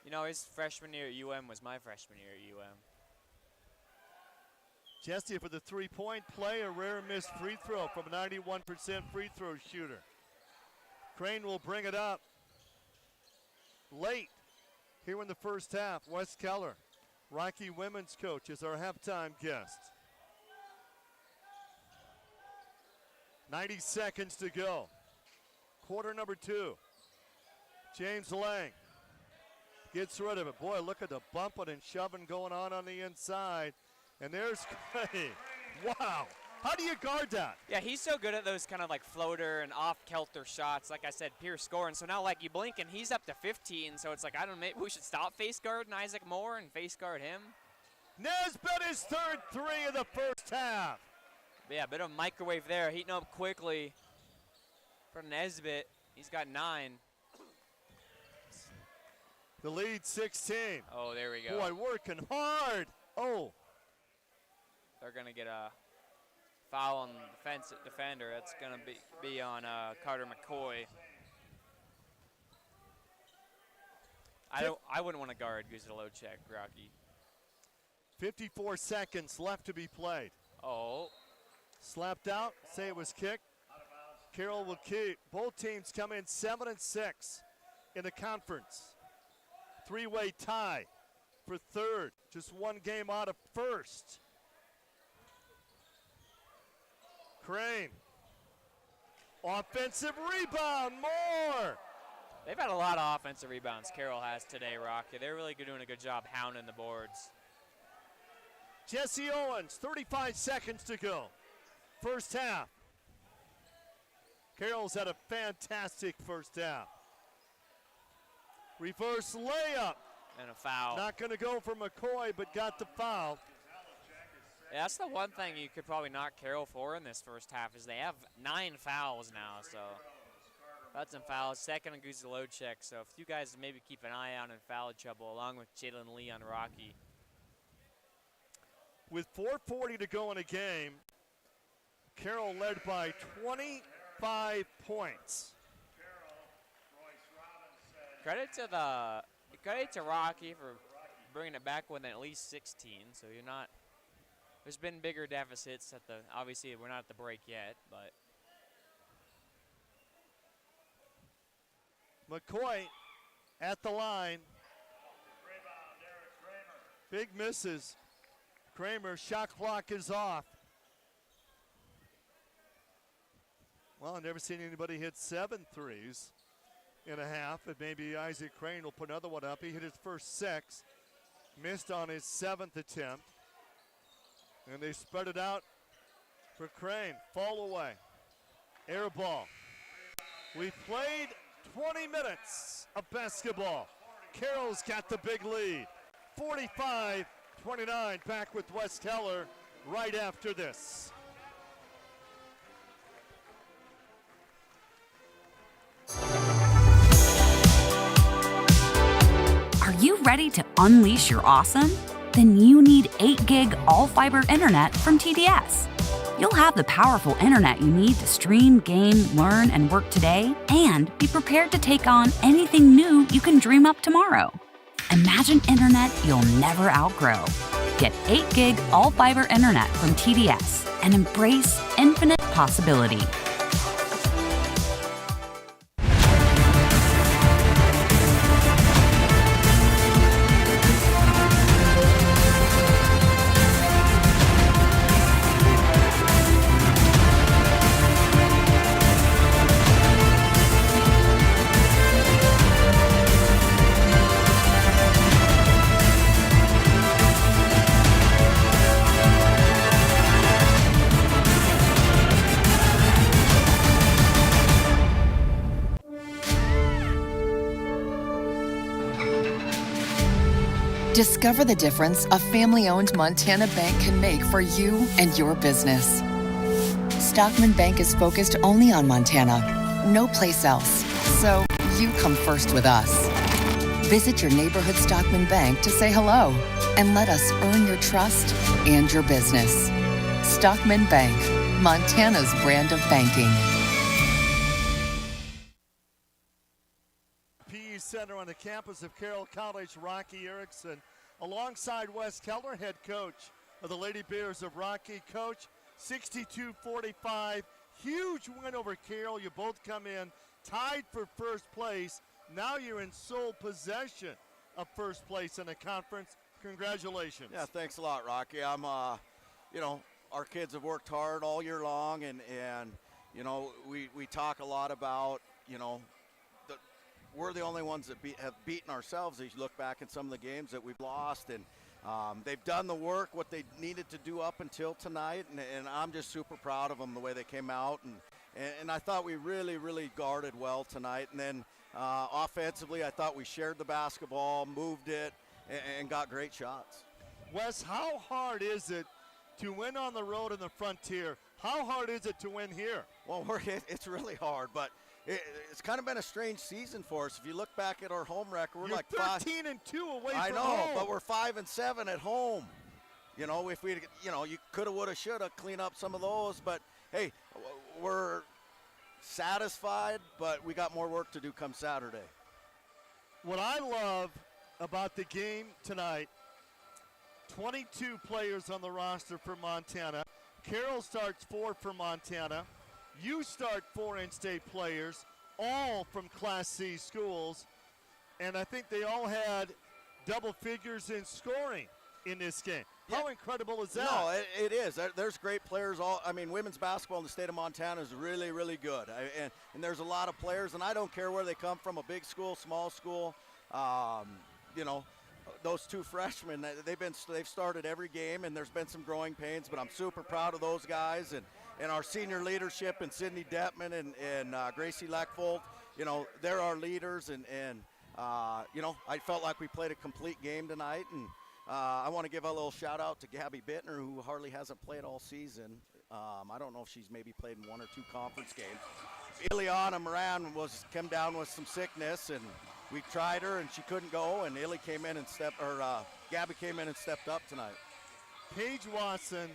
You know, his freshman year at UM was my freshman year at UM. Jesse for the three-point play, a rare missed free throw from a 91% free throw shooter. Crane will bring it up late here in the first half. Wes Keller, Rocky women's coach, is our halftime guest. 90 seconds to go. Quarter number 2. James Lang gets rid of it. Boy, look at the bumping and shoving going on the inside. And there's Clay. Wow. How do you guard that? Yeah, he's so good at those kind of like floater and off-kelter shots. Like I said, Pierce scoring. So now, like, you blink and he's up to 15. So it's like, I don't know, maybe we should stop face guarding Isaac Moore and face guard him. Nesbitt his third 3 of the first half. But yeah, a bit of a microwave there. Heating up quickly for Nesbitt. He's got 9. The lead 16. Oh, there we go. Boy, working hard. Oh. They're going to get a foul on the defender. That's going to be on Carter McCoy. I wouldn't want to guard Guzalocek, Rocky. 54 seconds left to be played. Oh. Slapped out. Say it was kicked. Carroll will keep. Both teams come in 7-6 in the conference. Three-way tie for third. Just one game out of first. Crane. Offensive rebound. More. They've had a lot of offensive rebounds, Carroll has today, Rocky. They're really doing a good job hounding the boards. Jesse Owens, 35 seconds to go. First half. Carroll's had a fantastic first half. Reverse layup. And a foul. Not going to go for McCoy, but got the foul. Yeah, that's the one thing you could probably knock Carroll for in this first half is they have 9 fouls now, so that's some fouls. Second on Guzalocek, so if you guys maybe keep an eye out in foul trouble along with Jalen Lee on Rocky. With 4:40 to go in a game, Carroll led by 25 points. Credit to Rocky for bringing it back within at least 16. So you're not. There's been bigger deficits at the. Obviously, we're not at the break yet, but. McCoy at the line. Big misses. Kramer, shot clock is off. Well, I've never seen anybody hit 7 threes in a half, and maybe Isaac Crane will put another one up. He hit his first 6, missed on his 7th attempt, and they spread it out for Crane. Fall away. Air ball. We played 20 minutes of basketball. Carroll's got the big lead. 45-29, back with Wes Keller right after this. Are you ready to unleash your awesome? Then you need 8 gig all-fiber internet from TDS. You'll have the powerful internet you need to stream, game, learn, and work today, and be prepared to take on anything new you can dream up tomorrow. Imagine internet you'll never outgrow. Get 8 gig all-fiber internet from TDS and embrace infinite possibility. Discover the difference a family-owned Montana bank can make for you and your business. Stockman Bank is focused only on Montana, no place else. So you come first with us. Visit your neighborhood Stockman Bank to say hello and let us earn your trust and your business. Stockman Bank, Montana's brand of banking. PE Center on the campus of Carroll College, Rocky Erickson, alongside Wes Keller, head coach of the Lady Bears of Rocky. Coach, 62-45, huge win over Carroll. You both come in tied for first place. Now you're in sole possession of first place in the conference. Congratulations. Yeah, thanks a lot, Rocky. I'm, you know, our kids have worked hard all year long, and you know, we talk a lot about, you know, we're the only ones that have beaten ourselves as you look back at some of the games that we've lost, and they've done the work, what they needed to do up until tonight, and I'm just super proud of them, the way they came out, and I thought we really, really guarded well tonight. And then offensively, I thought we shared the basketball, moved it, and got great shots. Wes, how hard is it to win on the road in the Frontier? How hard is it to win here? Well, it's really hard, but it's kind of been a strange season for us. If you look back at our home record, we're You're like 13-2 away from home. I know, but we're 5-7 at home. You know, if we, you know, you coulda, woulda, shoulda clean up some of those, but hey, we're satisfied, but we got more work to do come Saturday. What I love about the game tonight, 22 players on the roster for Montana. Carroll starts 4 for Montana. You start 4 in-state players, all from Class C schools, and I think they all had double figures in scoring in this game. How incredible is that? No, it is. There's great players. I mean, women's basketball in the state of Montana is really, really good. And there's a lot of players, and I don't care where they come from, a big school, small school. You know, those 2 freshmen, they've started every game, and there's been some growing pains, but I'm super proud of those guys. And our senior leadership, and Sydney Detman and Gracie Leckvold, you know, they're our leaders. And you know, I felt like we played a complete game tonight. And I want to give a little shout out to Gabby Bittner, who hardly hasn't played all season. I don't know if she's maybe played in 1 or 2 conference games. Ileana Moran came down with some sickness, and we tried her and she couldn't go, and Gabby came in and stepped up tonight. Paige Watson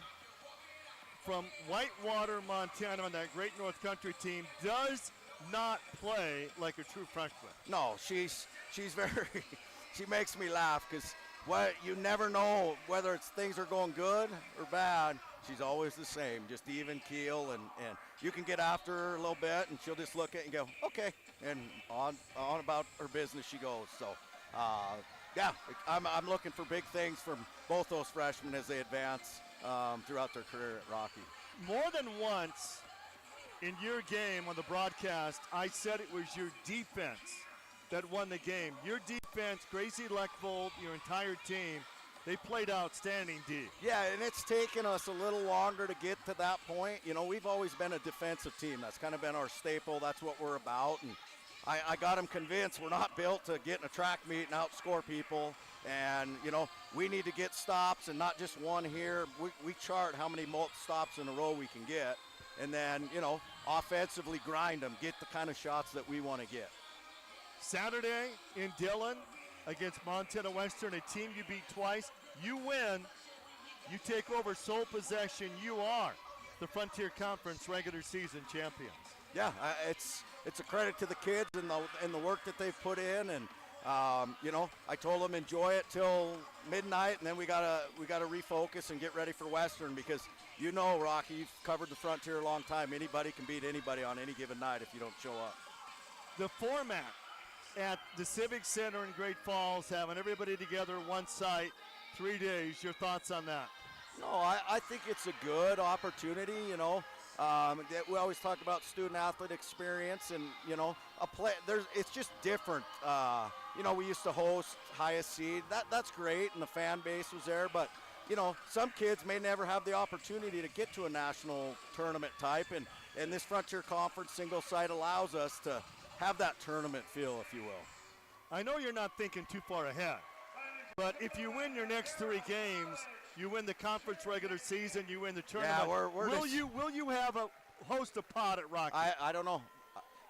from Whitewater, Montana, on that Great North Country team does not play like a true freshman. No, she's very, she makes me laugh because you never know whether things are going good or bad. She's always the same, just even keel, and you can get after her a little bit, and she'll just look at it and go, okay, and on about her business she goes. So, yeah, I'm looking for big things from both those freshmen as they advance throughout their career at Rocky. More than once in your game on the broadcast, I said it was your defense that won the game. Your defense, Gracie Leckvold, your entire team, they played outstanding D. Yeah, and it's taken us a little longer to get to that point. You know, we've always been a defensive team. That's kind of been our staple. That's what we're about. And I got them convinced we're not built to get in a track meet and outscore people. And, you know, we need to get stops, and not just one here. We chart how many stops in a row we can get. And then, you know, offensively grind them, get the kind of shots that we want to get. Saturday in Dillon against Montana Western, a team you beat twice. You win, you take over sole possession. You are the Frontier Conference regular season champions. Yeah, it's a credit to the kids and the work that they've put in. And you know, I told them enjoy it till midnight, and then we gotta refocus and get ready for Western, because you know, Rocky, you've covered the Frontier a long time. Anybody can beat anybody on any given night if you don't show up. The format at the Civic Center in Great Falls, having everybody together one site, 3 days. Your thoughts on that? No, I think it's a good opportunity. You know, we always talk about student athlete experience, and you know, it's just different. You know, we used to host highest seed. That's great, and the fan base was there, but you know, some kids may never have the opportunity to get to a national tournament type, and this Frontier Conference single site allows us to have that tournament feel, if you will. I know you're not thinking too far ahead, but if you win your next 3 games, you win the conference regular season, you win the tournament. Yeah, will you have a host a pot at Rocky? I don't know.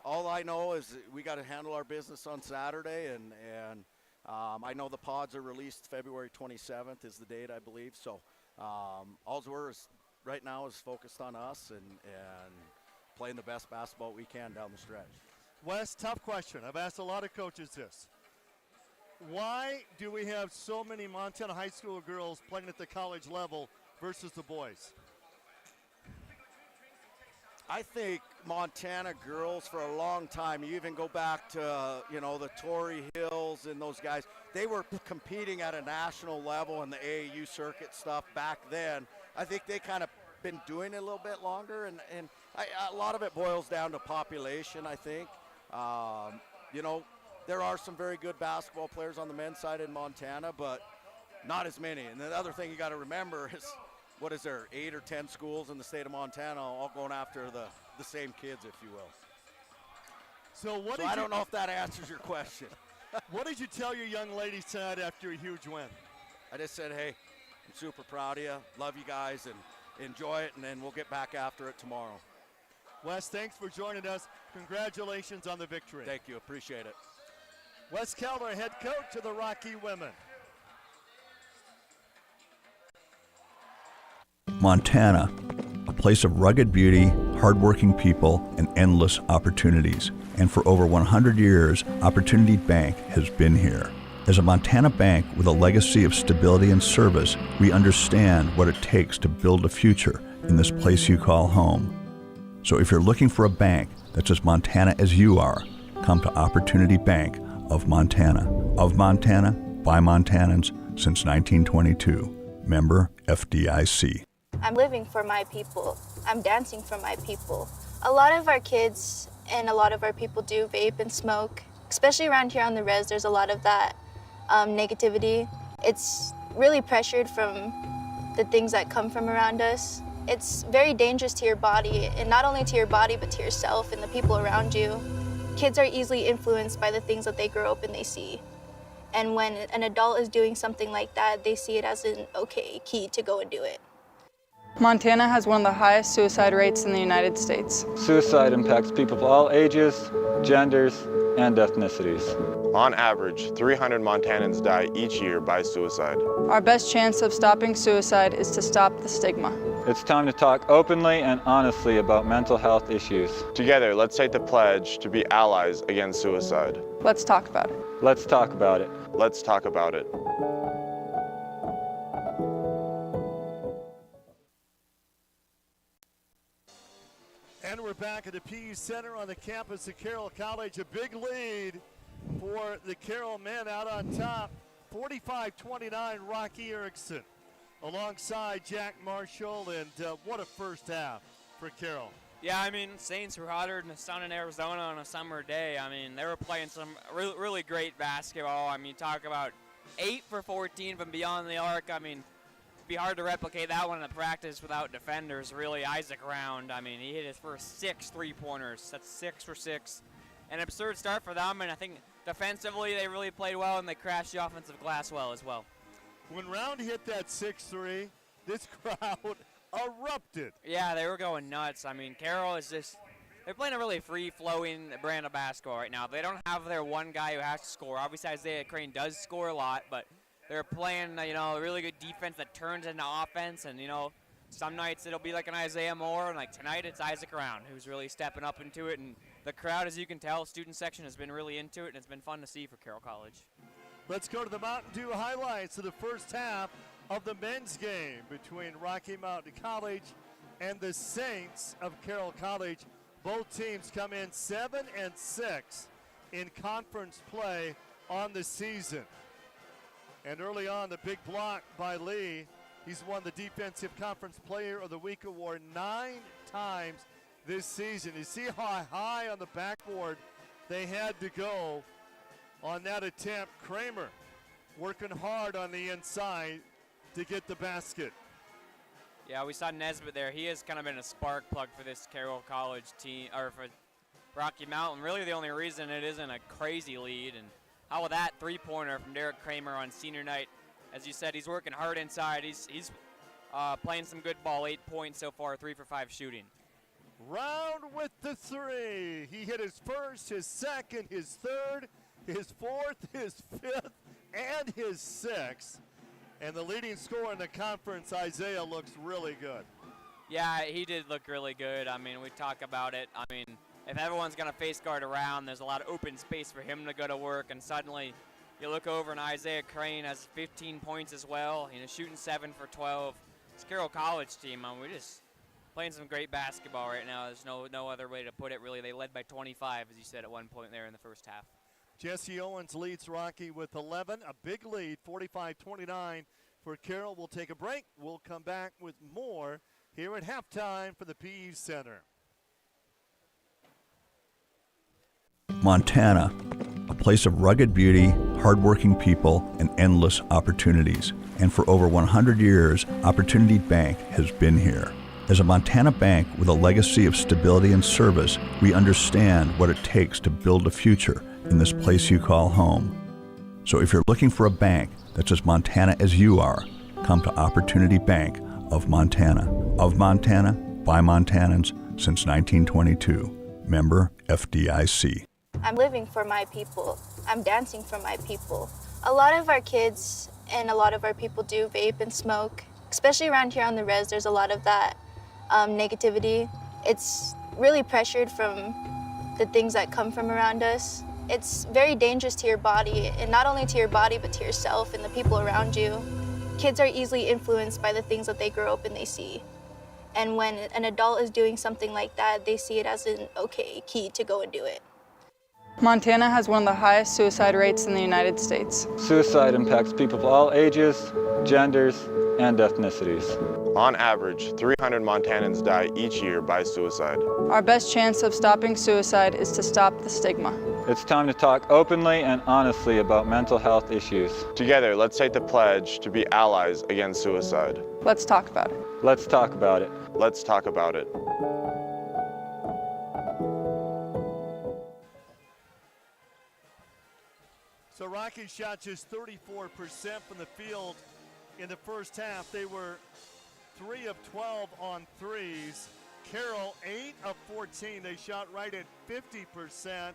All I know is we got to handle our business on Saturday, and I know the pods are released February 27th is the date, I believe. So all we're right now is focused on us and playing the best basketball we can down the stretch. Wes, tough question. I've asked a lot of coaches this. Why do we have so many Montana high school girls playing at the college level versus the boys? I think Montana girls for a long time, you even go back to, you know, the Torrey Hills and those guys, they were competing at a national level in the AAU circuit stuff back then. I think they kind of been doing it a little bit longer, and a lot of it boils down to population, I think. You know, there are some very good basketball players on the men's side in Montana, but not as many. And the other thing you got to remember is, what is there, 8 or 10 schools in the state of Montana all going after the same kids, if you will. So I don't know if that answers your question. What did you tell your young ladies tonight after a huge win? I just said, hey, I'm super proud of you, love you guys, and enjoy it, and then we'll get back after it tomorrow. Wes, thanks for joining us. Congratulations on the victory. Thank you, appreciate it. Wes Keller, head coach of the Rocky women. Montana, a place of rugged beauty, hardworking people, and endless opportunities. And for over 100 years, Opportunity Bank has been here. As a Montana bank with a legacy of stability and service, we understand what it takes to build a future in this place you call home. So if you're looking for a bank that's as Montana as you are, come to Opportunity Bank of Montana. Of Montana, by Montanans since 1922. Member FDIC. I'm living for my people. I'm dancing for my people. A lot of our kids and a lot of our people do vape and smoke. Especially around here on the res, there's a lot of that negativity. It's really pressured from the things that come from around us. It's very dangerous to your body, and not only to your body, but to yourself and the people around you. Kids are easily influenced by the things that they grow up and they see. And when an adult is doing something like that, they see it as an okay key to go and do it. Montana has one of the highest suicide rates in the United States. Suicide impacts people of all ages, genders, and ethnicities. On average, 300 Montanans die each year by suicide. Our best chance of stopping suicide is to stop the stigma. It's time to talk openly and honestly about mental health issues. Together, let's take the pledge to be allies against suicide. Let's talk about it. Let's talk about it. Let's talk about it. And we're back at the PE Center on the campus of Carroll College. A big lead for the Carroll men out on top. 45-29, Rocky Erickson alongside Jack Marshall. And what a first half for Carroll. Yeah, I mean, Saints were hotter than the sun in Arizona on a summer day. I mean, they were playing some really great basketball. I mean, talk about 8 for 14 from beyond the arc. I mean, it'd be hard to replicate that one in the practice without defenders. Really, Isaac Round, I mean, he hit his first 6 3-pointers. That's 6 for 6. An absurd start for them, and I think defensively they really played well, and they crashed the offensive glass well as well. When Round hit that 6-3, this crowd erupted. Yeah, they were going nuts. I mean, Carroll is just, they're playing a really free-flowing brand of basketball right now. They don't have their one guy who has to score. Obviously, Isaiah Crane does score a lot, but they're playing, a really good defense that turns into offense. And, some nights it'll be like an Isaiah Moore, and like tonight it's Isaac Round who's really stepping up into it. And the crowd, as you can tell, student section has been really into it, and it's been fun to see for Carroll College. Let's go to the Mountain Dew highlights of the first half of the men's game between Rocky Mountain College and the Saints of Carroll College. Both teams come in 7-6 in conference play on the season. And early on, the big block by Lee. He's won the Defensive Conference Player of the Week award 9 times this season. You see how high on the backboard they had to go on that attempt. Kramer working hard on the inside to get the basket. Yeah, we saw Nesbitt there. He has kind of been a spark plug for this Carroll College team, or for Rocky Mountain. Really the only reason it isn't a crazy lead. And how about that three-pointer from Derek Kramer on senior night? As you said, he's working hard inside. He's playing some good ball, 8 points so far, 3 for 5 shooting. Round with the 3. He hit his first, his second, his third, his fourth, his fifth, and his 6th. And the leading scorer in the conference, Isaiah, looks really good. Yeah, he did look really good. I mean, we talk about it. I mean, if everyone's going to face guard around, there's a lot of open space for him to go to work. And suddenly you look over and Isaiah Crane has 15 points as well. Shooting 7 for 12. It's Carroll College team. I mean, we're just playing some great basketball right now. There's no other way to put it, really. They led by 25, as you said, at one point there in the first half. Jesse Owens leads Rocky with 11, a big lead, 45-29 for Carroll. We'll take a break. We'll come back with more here at halftime for the PE Center. Montana, a place of rugged beauty, hardworking people, and endless opportunities. And for over 100 years, Opportunity Bank has been here. As a Montana bank with a legacy of stability and service, we understand what it takes to build a future in this place you call home. So if you're looking for a bank that's as Montana as you are, come to Opportunity Bank of Montana. Of Montana, by Montanans since 1922. Member FDIC. I'm living for my people. I'm dancing for my people. A lot of our kids and a lot of our people do vape and smoke. Especially around here on the res, there's a lot of that negativity. It's really pressured from the things that come from around us. It's very dangerous to your body, and not only to your body, but to yourself and the people around you. Kids are easily influenced by the things that they grow up and they see. And when an adult is doing something like that, they see it as an okay key to go and do it. Montana has one of the highest suicide rates in the United States. Suicide impacts people of all ages, genders, and ethnicities. On average, 300 Montanans die each year by suicide. Our best chance of stopping suicide is to stop the stigma. It's time to talk openly and honestly about mental health issues. Together, let's take the pledge to be allies against suicide. Let's talk about it. Let's talk about it. Let's talk about it. So Rocky shot just 34% from the field in the first half. They were 3 of 12 on threes. Carroll, 8 of 14. They shot right at 50%.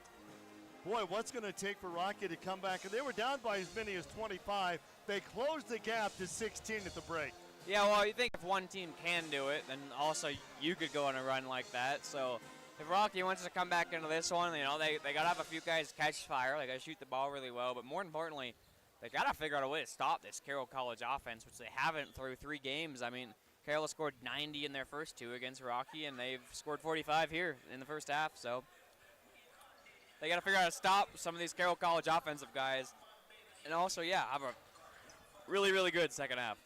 Boy, what's going to take for Rocky to come back? And they were down by as many as 25. They closed the gap to 16 at the break. Yeah, well, you think if one team can do it, then also you could go on a run like that. So if Rocky wants to come back into this one, you know, they got to have a few guys catch fire. They got to shoot the ball really well. But more importantly, they got to figure out a way to stop this Carroll College offense, which they haven't through 3 games. I mean, Carroll scored 90 in their first 2 against Rocky, and they've scored 45 here in the first half. So they got to figure out how to stop some of these Carroll College offensive guys. And also, yeah, have a really, really good second half.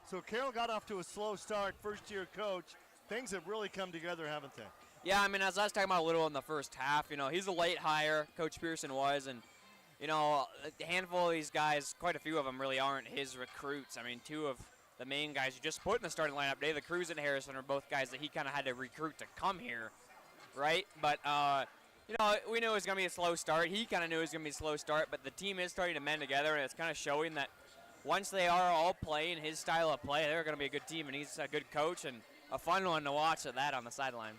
So Carroll got off to a slow start, first-year coach. Things have really come together, haven't they? Yeah, I mean, as I was talking about a little in the first half, you know, he's a late hire, Coach Pearson was, and, you know, a handful of these guys, quite a few of them really aren't his recruits. I mean, 2 of the main guys you just put in the starting lineup, David Cruz and Harrison, are both guys that he kind of had to recruit to come here, right? But, you know, we knew it was going to be a slow start. He kind of knew it was going to be a slow start, but the team is starting to mend together, and it's kind of showing that once they are all playing his style of play, they're going to be a good team, and he's a good coach and a fun one to watch at that on the sideline.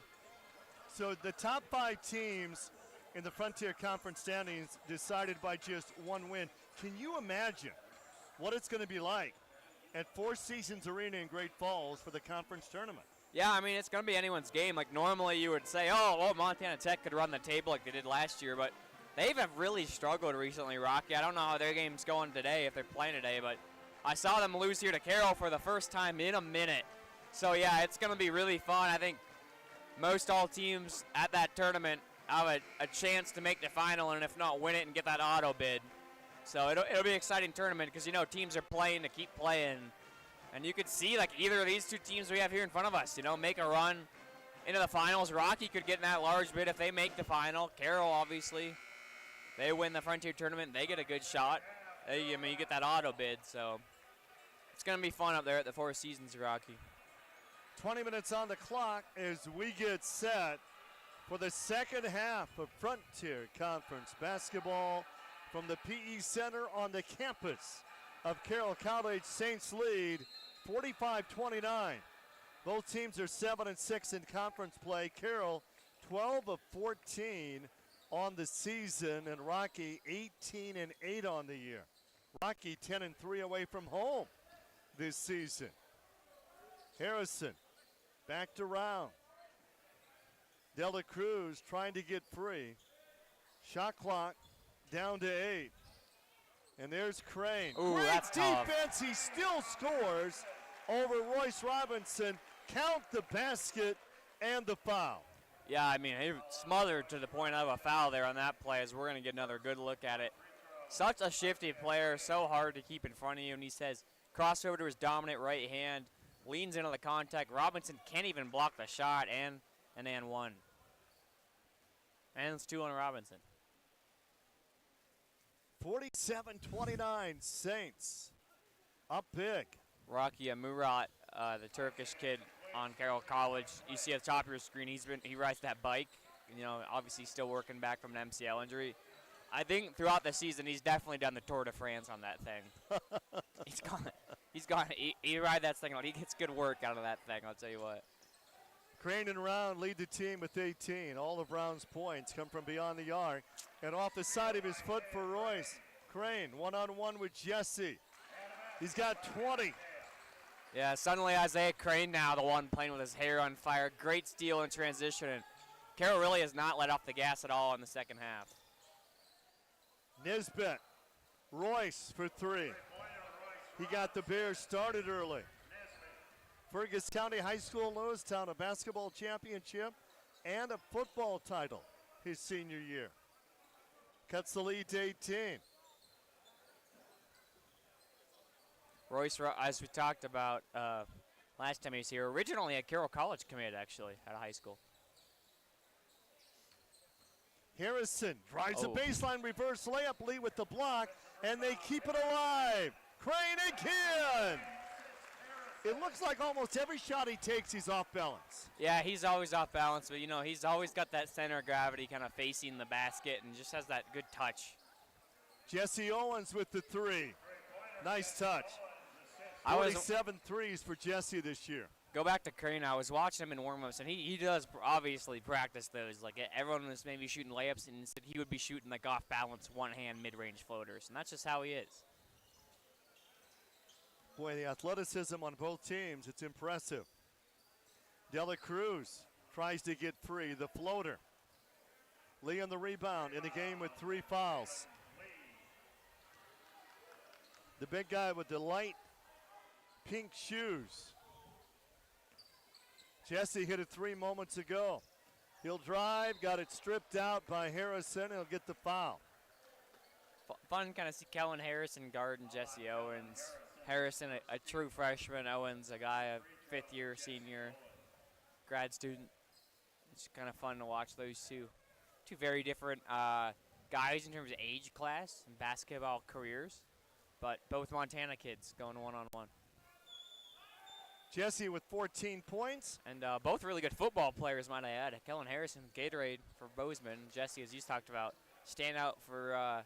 So the top 5 teams in the Frontier Conference standings decided by just 1 win. Can you imagine what it's going to be like at Four Seasons Arena in Great Falls for the conference tournament? Yeah, I mean, it's going to be anyone's game. Like, normally you would say, oh, well, Montana Tech could run the table like they did last year, but they've really struggled recently, Rocky. I don't know how their game's going today, if they're playing today, but I saw them lose here to Carroll for the first time in a minute. So, yeah, it's going to be really fun. I think most all teams at that tournament have a chance to make the final, and if not, win it and get that auto bid. So it'll be an exciting tournament because, you know, teams are playing to keep playing. And you could see, like, either of these 2 teams we have here in front of us, you know, make a run into the finals. Rocky could get in that large bid if they make the final. Carroll, obviously, they win the Frontier tournament, they get a good shot. I mean, you get that auto bid, so it's going to be fun up there at the Four Seasons, Rocky. 20 minutes on the clock as we get set for the second half of Frontier Conference basketball from the PE Center on the campus of Carroll College. Saints lead 45-29. Both teams are 7-6 in conference play. Carroll 12 of 14 on the season, and Rocky 18-8 on the year. Rocky 10-3 away from home this season. Harrison back to Round. Dela Cruz trying to get free. Shot clock down to 8. And there's Crane. Ooh, great that's defense. tough. He still scores over Royce Robinson. Count the basket and the foul. Yeah, I mean, he smothered to the point of a foul there on that play, as we're going to get another good look at it. Such a shifty player, so hard to keep in front of you. And he says, crossover to his dominant right hand, leans into the contact. Robinson can't even block the shot, and an and one. And it's 2 on Robinson. 47-29, Saints up big. Rocky Murat, the Turkish kid on Carroll College. You see at the top of your screen, he rides that bike. You know, obviously still working back from an MCL injury. I think throughout the season, he's definitely done the Tour de France on that thing. He's gone. He ride that thing on. He gets good work out of that thing, I'll tell you what. Crane and Round lead the team with 18. All of Round's points come from beyond the arc. And off the side of his foot for Royce. Crane, one-on-one with Jesse. He's got 20. Yeah, suddenly Isaiah Crane now the one playing with his hair on fire. Great steal in transition, and Carroll really has not let off the gas at all in the second half. Nisbet, Royce for three. He got the Bears started early. Fergus County High School, Lewistown, a basketball championship and a football title his senior year. Cuts the lead to 18. Royce, as we talked about last time he was here, originally a Carroll College commit, actually, at a high school. Harrison drives a baseline reverse layup, Lee with the block, and they keep it alive. Crane again. It looks like almost every shot he takes, he's off balance. Yeah, he's always off balance, but, you know, he's always got that center of gravity kind of facing the basket and just has that good touch. Jesse Owens with the three. Nice touch. 47 threes for Jesse this year. Go back to Crane. I was watching him in warm-ups, and he does obviously practice those. Like, everyone was maybe shooting layups, and instead he would be shooting, like, off-balance, one-hand mid-range floaters, and that's just how he is. Boy, the athleticism on both teams, it's impressive. Dela Cruz tries to get free. The floater. Lee on the rebound in the game with 3 fouls. The big guy with the light pink shoes. Jesse hit a 3 moments ago. He'll drive, got it stripped out by Harrison. He'll get the foul. Fun kind of see Kellen Harrison guarding Jesse Owens. Harrison, a true freshman. Owens, a guy, a fifth-year senior grad student. It's kind of fun to watch those two. Two very different guys in terms of age class and basketball careers, but both Montana kids going one-on-one. Jesse with 14 points. And both really good football players, might I add. Kellen Harrison, Gatorade for Bozeman. Jesse, as you talked about, stand out for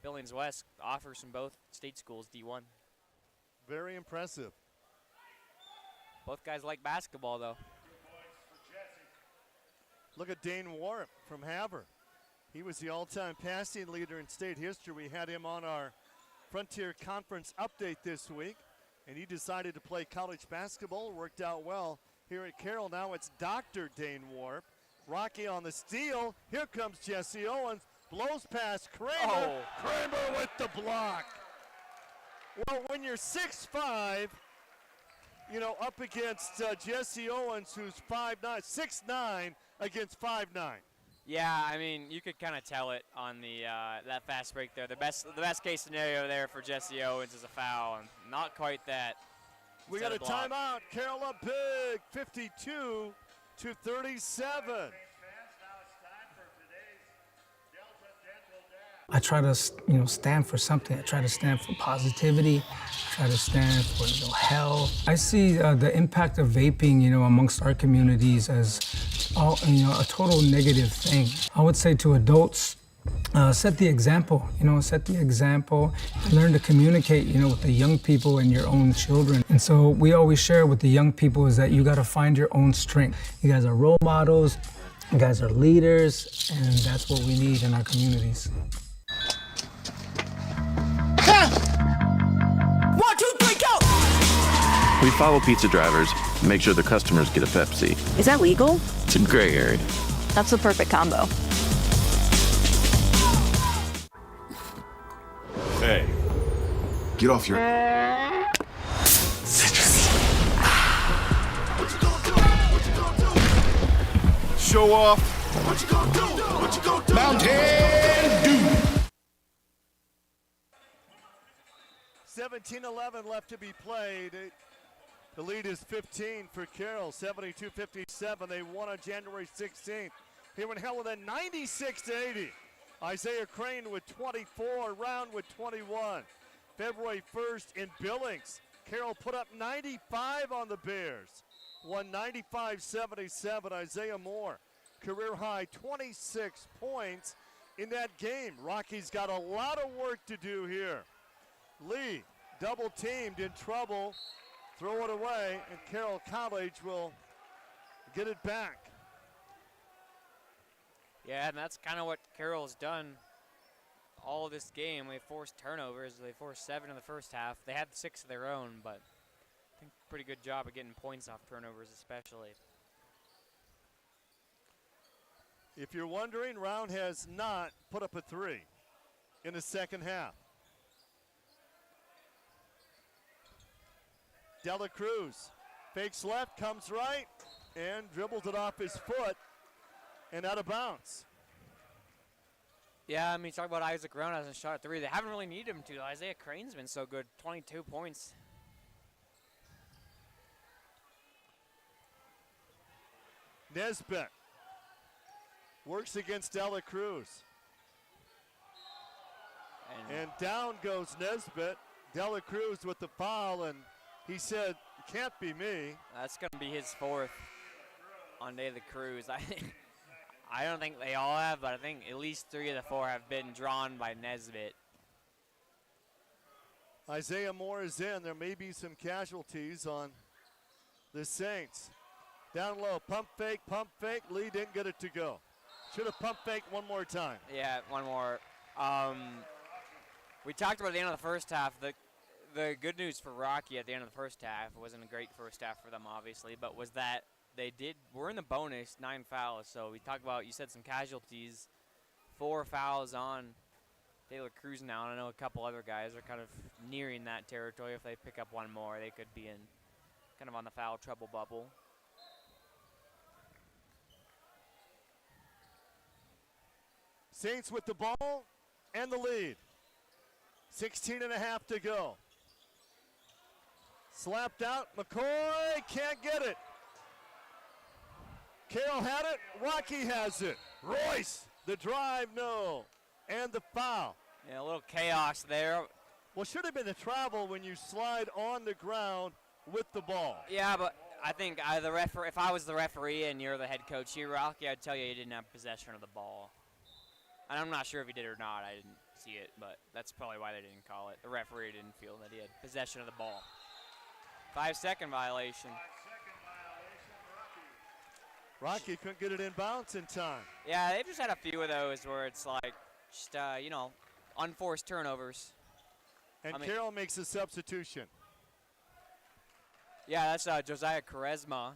Billings West, offers from both state schools, D1. Very impressive. Both guys like basketball, though. Look at Dane Warp from Havre. He was the all-time passing leader in state history. We had him on our Frontier Conference update this week, and he decided to play college basketball. It worked out well here at Carroll. Now it's Dr. Dane Warp. Rocky on the steal. Here comes Jesse Owens. Blows past Kramer. Oh. Kramer with the block. Well, when you're 6'5", you know, up against Jesse Owens, who's 5'9", 6'9", against 5'9". Yeah, I mean, you could kind of tell it on the that fast break there. The best case scenario there for Jesse Owens is a foul, and not quite that. We got a timeout. Carroll up big, 52-37. I try to, stand for something. I try to stand for positivity. I try to stand for, health. I see the impact of vaping, amongst our communities as, a total negative thing. I would say to adults, set the example. Set the example. And learn to communicate, with the young people and your own children. And so we always share with the young people is that you got to find your own strength. You guys are role models. You guys are leaders, and that's what we need in our communities. 1, 2, 3, go! We follow pizza drivers and make sure the customers get a Pepsi. Is that legal? It's a gray area. That's the perfect combo. Hey, get off your... Show off. What you gonna do? What you gonna do? Mountain Dew. 17-11 left to be played. The lead is 15 for Carroll, 72-57. They won on January 16th. Here in Helena, 96-80. Isaiah Crane with 24, Round with 21. February 1st in Billings, Carroll put up 95 on the Bears. Won 95-77. Isaiah Moore, career high 26 points in that game. Rocky's got a lot of work to do here. Lee, double teamed, in trouble, throw it away, and Carroll College will get it back. Yeah, and that's kind of what Carroll's done all this game. They forced turnovers. They forced 7 in the first half. They had 6 of their own, but I think pretty good job of getting points off turnovers especially. If you're wondering, Round has not put up a three in the second half. Dela Cruz fakes left, comes right, and dribbles it off his foot and out of bounds. Yeah, I mean, talk about Isaac Round hasn't shot a three. They haven't really needed him to. Isaiah Crane's been so good, 22 points. Nesbitt works against Dela Cruz. And down goes Nesbitt. Dela Cruz with the foul, and he said, "It can't be me." That's going to be his fourth on De La Cruz. I don't think they all have, but I think at least 3 of the 4 have been drawn by Nesbitt. Isaiah Moore is in. There may be some casualties on the Saints. Down low, pump fake, Lee didn't get it to go. Should have pump faked one more time. Yeah, one more. We talked about at the end of the first half. The good news for Rocky at the end of the first half, it wasn't a great first half for them, obviously, but was that we're in the bonus, 9 fouls. So we talked about, you said some casualties, 4 fouls on De La Cruz now, and I know a couple other guys are kind of nearing that territory. If they pick up one more, they could be in kind of on the foul trouble bubble. Saints with the ball and the lead. 16 and a half to go. Slapped out, McCoy can't get it. Carroll had it, Rocky has it. Royce, the drive, no. And the foul. Yeah, a little chaos there. Well, should have been a travel when you slide on the ground with the ball. Yeah, but I think if I was the referee and you're the head coach here, Rocky, I'd tell you didn't have possession of the ball. And I'm not sure if he did or not. I didn't see it, but that's probably why they didn't call it. The referee didn't feel that he had possession of the ball. 5-second violation. Rocky couldn't get it in bounds in time. Yeah, they've just had a few of those where it's like, just, unforced turnovers. And Carroll makes a substitution. Yeah, that's Josiah Quaresma,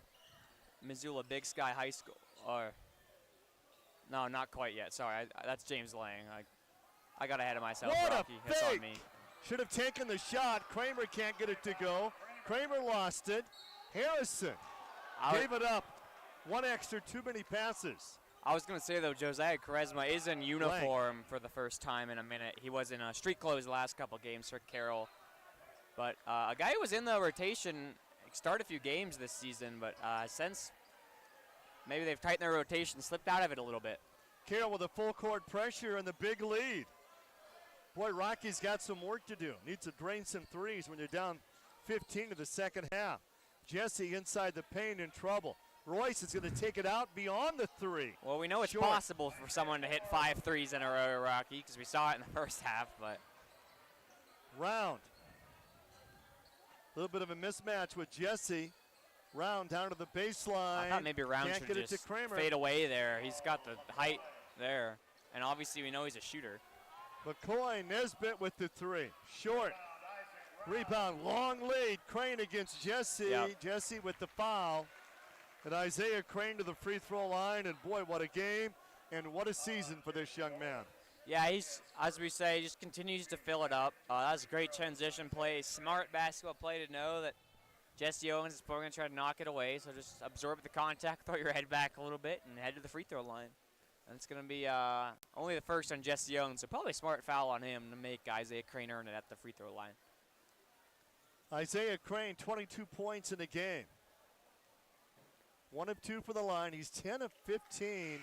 Missoula Big Sky High School. Or, no, not quite yet. Sorry, that's James Lang. I got ahead of myself. What Rocky. a That's fake! on me. Should have taken the shot. Kramer can't get it to go. Kramer lost it. Harrison gave it up. One extra, too many passes. I was going to say, though, Josiah Quaresma is in uniform for the first time in a minute. He was in street clothes the last couple games for Carroll. But a guy who was in the rotation, started a few games this season, but since maybe they've tightened their rotation, slipped out of it a little bit. Carroll with a full court pressure and the big lead. Boy, Rocky's got some work to do. Needs to drain some threes when you're down 15 to the second half. Jesse inside the paint in trouble. Royce is going to take it out beyond the 3. Well, we know it's possible for someone to hit 5 threes in a row, Rocky, because we saw it in the first half. But Round. A little bit of a mismatch with Jesse. Round down to the baseline. I thought maybe Round Can't should get just it to Kramer. fade away there. He's got the height there. And obviously we know he's a shooter. McCoy, Nesbitt with the 3. Short. Rebound, long lead. Crane against Jesse. Yep. Jesse with the foul. And Isaiah Crane to the free throw line. And boy, what a game and what a season for this young man. Yeah, he's, as we say, just continues to fill it up. That was a great transition play. Smart basketball play to know that Jesse Owens is probably going to try to knock it away. So just absorb the contact, throw your head back a little bit, and head to the free throw line. And it's going to be only the first on Jesse Owens, so probably a smart foul on him to make Isaiah Crane earn it at the free throw line. Isaiah Crane, 22 points in the game. 1 of 2 for the line. He's 10 of 15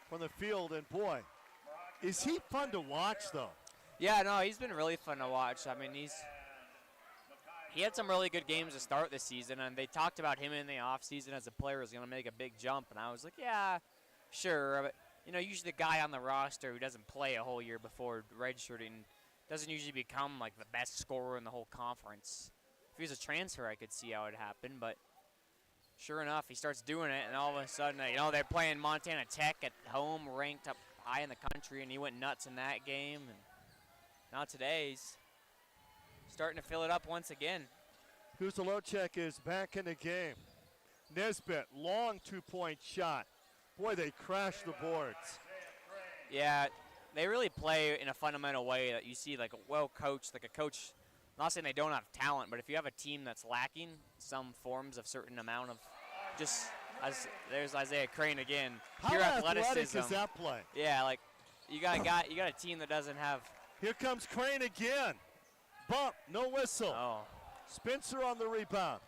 from the field, and boy, is he fun to watch, though. Yeah, no, he's been really fun to watch. I mean, he had some really good games to start this season, and they talked about him in the offseason as a player who's going to make a big jump, and I was like, yeah, sure, but usually the guy on the roster who doesn't play a whole year before redshirting doesn't usually become like the best scorer in the whole conference. If he was a transfer, I could see how it happened, but sure enough, he starts doing it, and all of a sudden, they're playing Montana Tech at home, ranked up high in the country, and he went nuts in that game. And now today, he's starting to fill it up once again. Kuzalocek is back in the game. Nesbitt, long two-point shot. Boy, they crashed the boards. Yeah, they really play in a fundamental way that you see like a well-coached, like a coach. I'm not saying they don't have talent, but if you have a team that's lacking some forms of certain amount of just, as there's Isaiah Crane again, How athletic is that play? Yeah, like you got a team that doesn't have. Here comes Crane again. Bump, no whistle. Oh. Spencer on the rebound.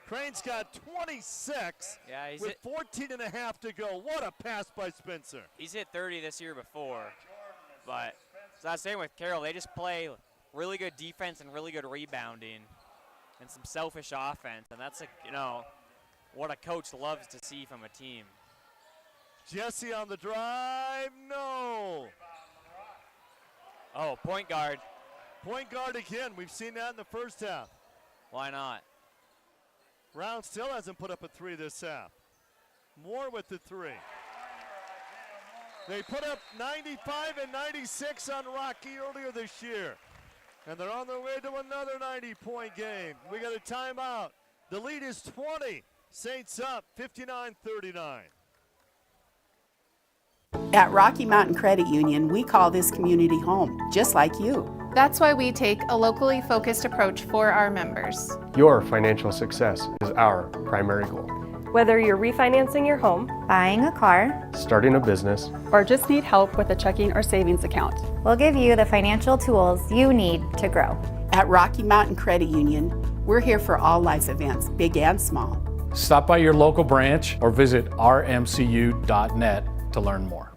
Crane's got 26 with 14 and a half to go. What a pass by Spencer. He's hit 30 this year before, but so I was saying with Carroll, they just play really good defense and really good rebounding and some selfish offense, and that's what a coach loves to see from a team. Jesse on the drive, no. Oh, point guard. Point guard again. We've seen that in the first half. Why not? Brown still hasn't put up a three this half. Moore with the three. They put up 95 and 96 on Rocky earlier this year. And they're on their way to another 90-point game. We got a timeout. The lead is 20. Saints up 59-39. At Rocky Mountain Credit Union, we call this community home, just like you. That's why we take a locally focused approach for our members. Your financial success is our primary goal. Whether you're refinancing your home, buying a car, starting a business, or just need help with a checking or savings account, we'll give you the financial tools you need to grow. At Rocky Mountain Credit Union, we're here for all life events, big and small. Stop by your local branch or visit rmcu.net to learn more.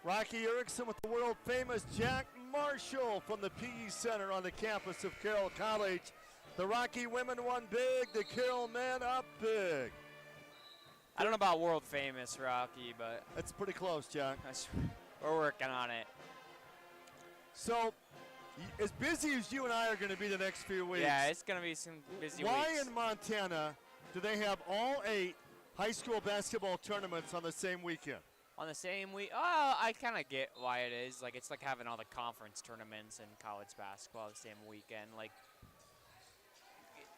Rocky Erickson with the world-famous Jack Marshall from the PE Center on the campus of Carroll College. The Rocky women won big, the Carroll men up big. I don't know about world-famous Rocky, but that's pretty close, Jack. We're working on it. So, as busy as you and I are going to be the next few weeks. Yeah, it's going to be some busy weeks. Why in Montana do they have all 8 high school basketball tournaments on the same weekend? On the same week? Oh, I kind of get why it is. Like, it's like having all the conference tournaments and college basketball the same weekend. Like,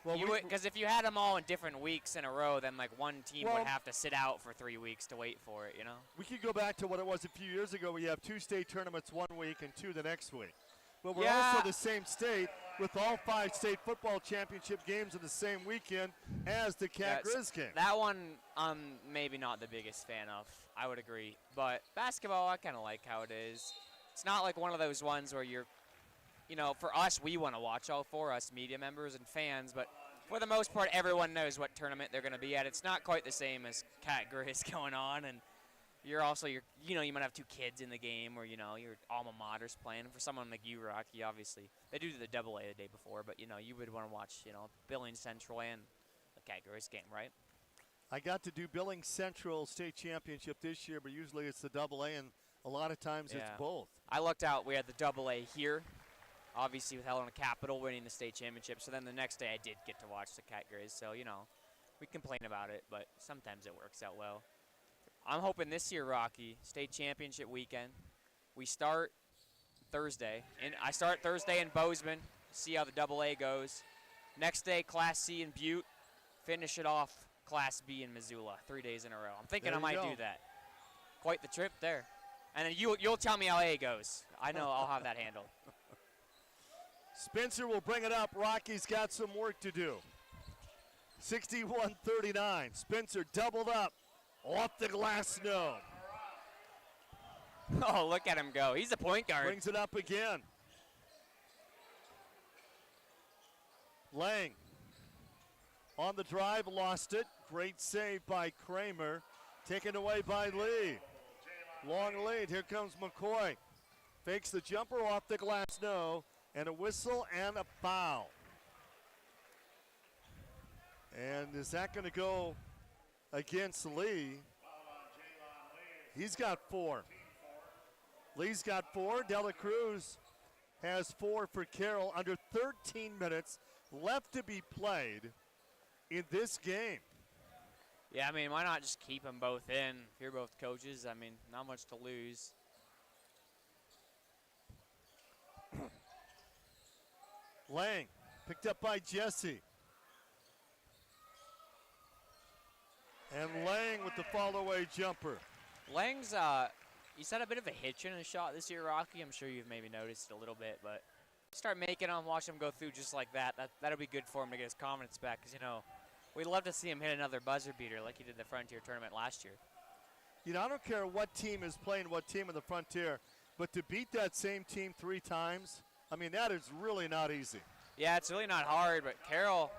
because if you had them all in different weeks in a row, then like one team would have to sit out for 3 weeks to wait for it, you know? We could go back to what it was a few years ago. We have 2 state tournaments one week and 2 the next week. But we're also the same state with all 5 state football championship games in the same weekend as the Cat Grizz game. That one I'm maybe not the biggest fan of. I would agree. But basketball, I kind of like how it is. It's not like one of those ones where you're, for us, we want to watch all 4 us media members and fans, but for the most part, everyone knows what tournament they're going to be at. It's not quite the same as Cat Grizz going on, and you might have 2 kids in the game, or, your alma mater's playing. For someone like you, Rocky, obviously, they do the AA the day before, but, you would want to watch, Billings Central and the Cat Grizz game, right? I got to do Billings Central State Championship this year, but usually it's the AA, and a lot of times it's both. I looked out. We had the AA here, obviously with Helena Capital winning the state championship. So then the next day I did get to watch the Cat Grizz. So, we complain about it, but sometimes it works out well. I'm hoping this year, Rocky, state championship weekend, we start Thursday. And I start Thursday in Bozeman, see how the AA goes. Next day, Class C in Butte, finish it off Class B in Missoula, 3 days in a row. I'm thinking I might do that. Quite the trip there. And then you'll tell me how A goes. I know I'll have that handled. Spencer will bring it up. Rocky's got some work to do. 61-39. Spencer doubled up. Off the glass, no. Oh, look at him go. He's a point guard. Brings it up again. Lang on the drive, lost it. Great save by Kramer. Taken away by Lee. Long lead. Here comes McCoy. Fakes the jumper off the glass, no. And a whistle and a foul. And is that going to go against Lee? He's got 4. Lee's got 4. Dela Cruz has 4 for Carroll. Under 13 minutes left to be played in this game. Yeah, I mean, why not just keep them both in? If you're both coaches, I mean, not much to lose. Lang picked up by Jesse. And Lang with the fall-away jumper. Lang's, he's had a bit of a hitch in his shot this year, Rocky. I'm sure you've maybe noticed it a little bit, but start making him, watch him go through just like that. That'll be good for him to get his confidence back, because, you know, we'd love to see him hit another buzzer beater like he did the Frontier tournament last year. You know, I don't care what team is playing what team in the Frontier, but to beat that same team 3 times, I mean, that is really not easy. Yeah, it's really not hard, but Carroll,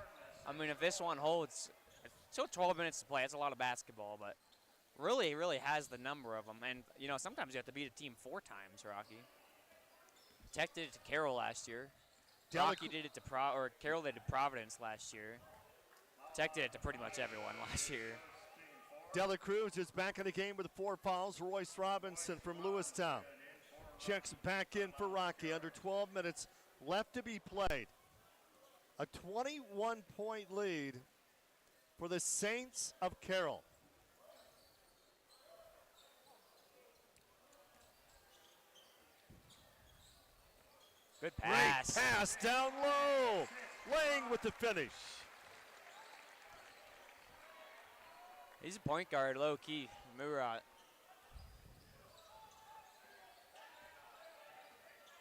I mean, if this one holds, still 12 minutes to play. That's a lot of basketball, but really has the number of them. And, you know, sometimes you have to beat a team 4 times, Rocky. Tech did it to Carroll last year. Rocky did it to Carroll did it to Providence last year. Tech did it to pretty much everyone last year. Dela Cruz is back in the game with 4 fouls. Royce Robinson from Lewistown checks back in for Rocky. Under 12 minutes left to be played. A 21-point lead for the Saints of Carroll. Good pass. Great pass down low. Lang with the finish. He's a point guard, low-key, Murat.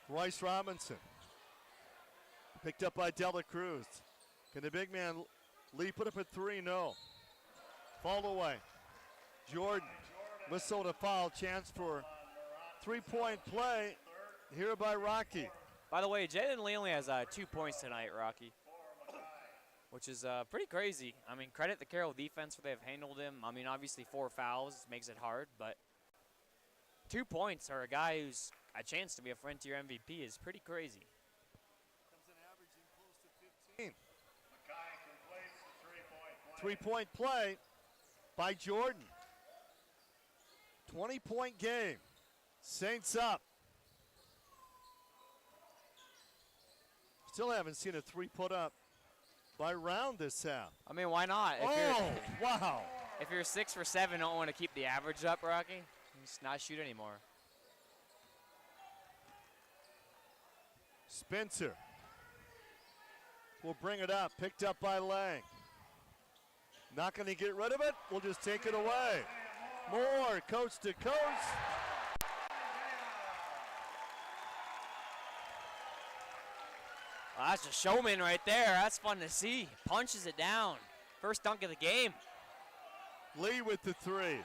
Royce Robinson. Picked up by Dela Cruz. Can the big man Lee put up a 3? No. Fall away. Jordan. Whistle to foul. Chance for 3-point play here by Rocky. By the way, Jaden Lee only has 2 points tonight, Rocky, which is pretty crazy. I mean, credit the Carroll defense for they have handled him. I mean, obviously 4 fouls makes it hard, but 2 points for a guy who's a chance to be a Frontier MVP is pretty crazy. Comes in averaging close to 15. 3-point play by Jordan. 20-point game. Saints up. Still haven't seen a 3 put up by Round this half. I mean, why not? Wow. If you're 6 for 7, don't want to keep the average up, Rocky, just not shoot anymore. Spencer will bring it up. Picked up by Lang. Not going to get rid of it. We'll just take it away. More coast to coast. Well, that's a showman right there. That's fun to see. Punches it down. First dunk of the game. Lee with the 3.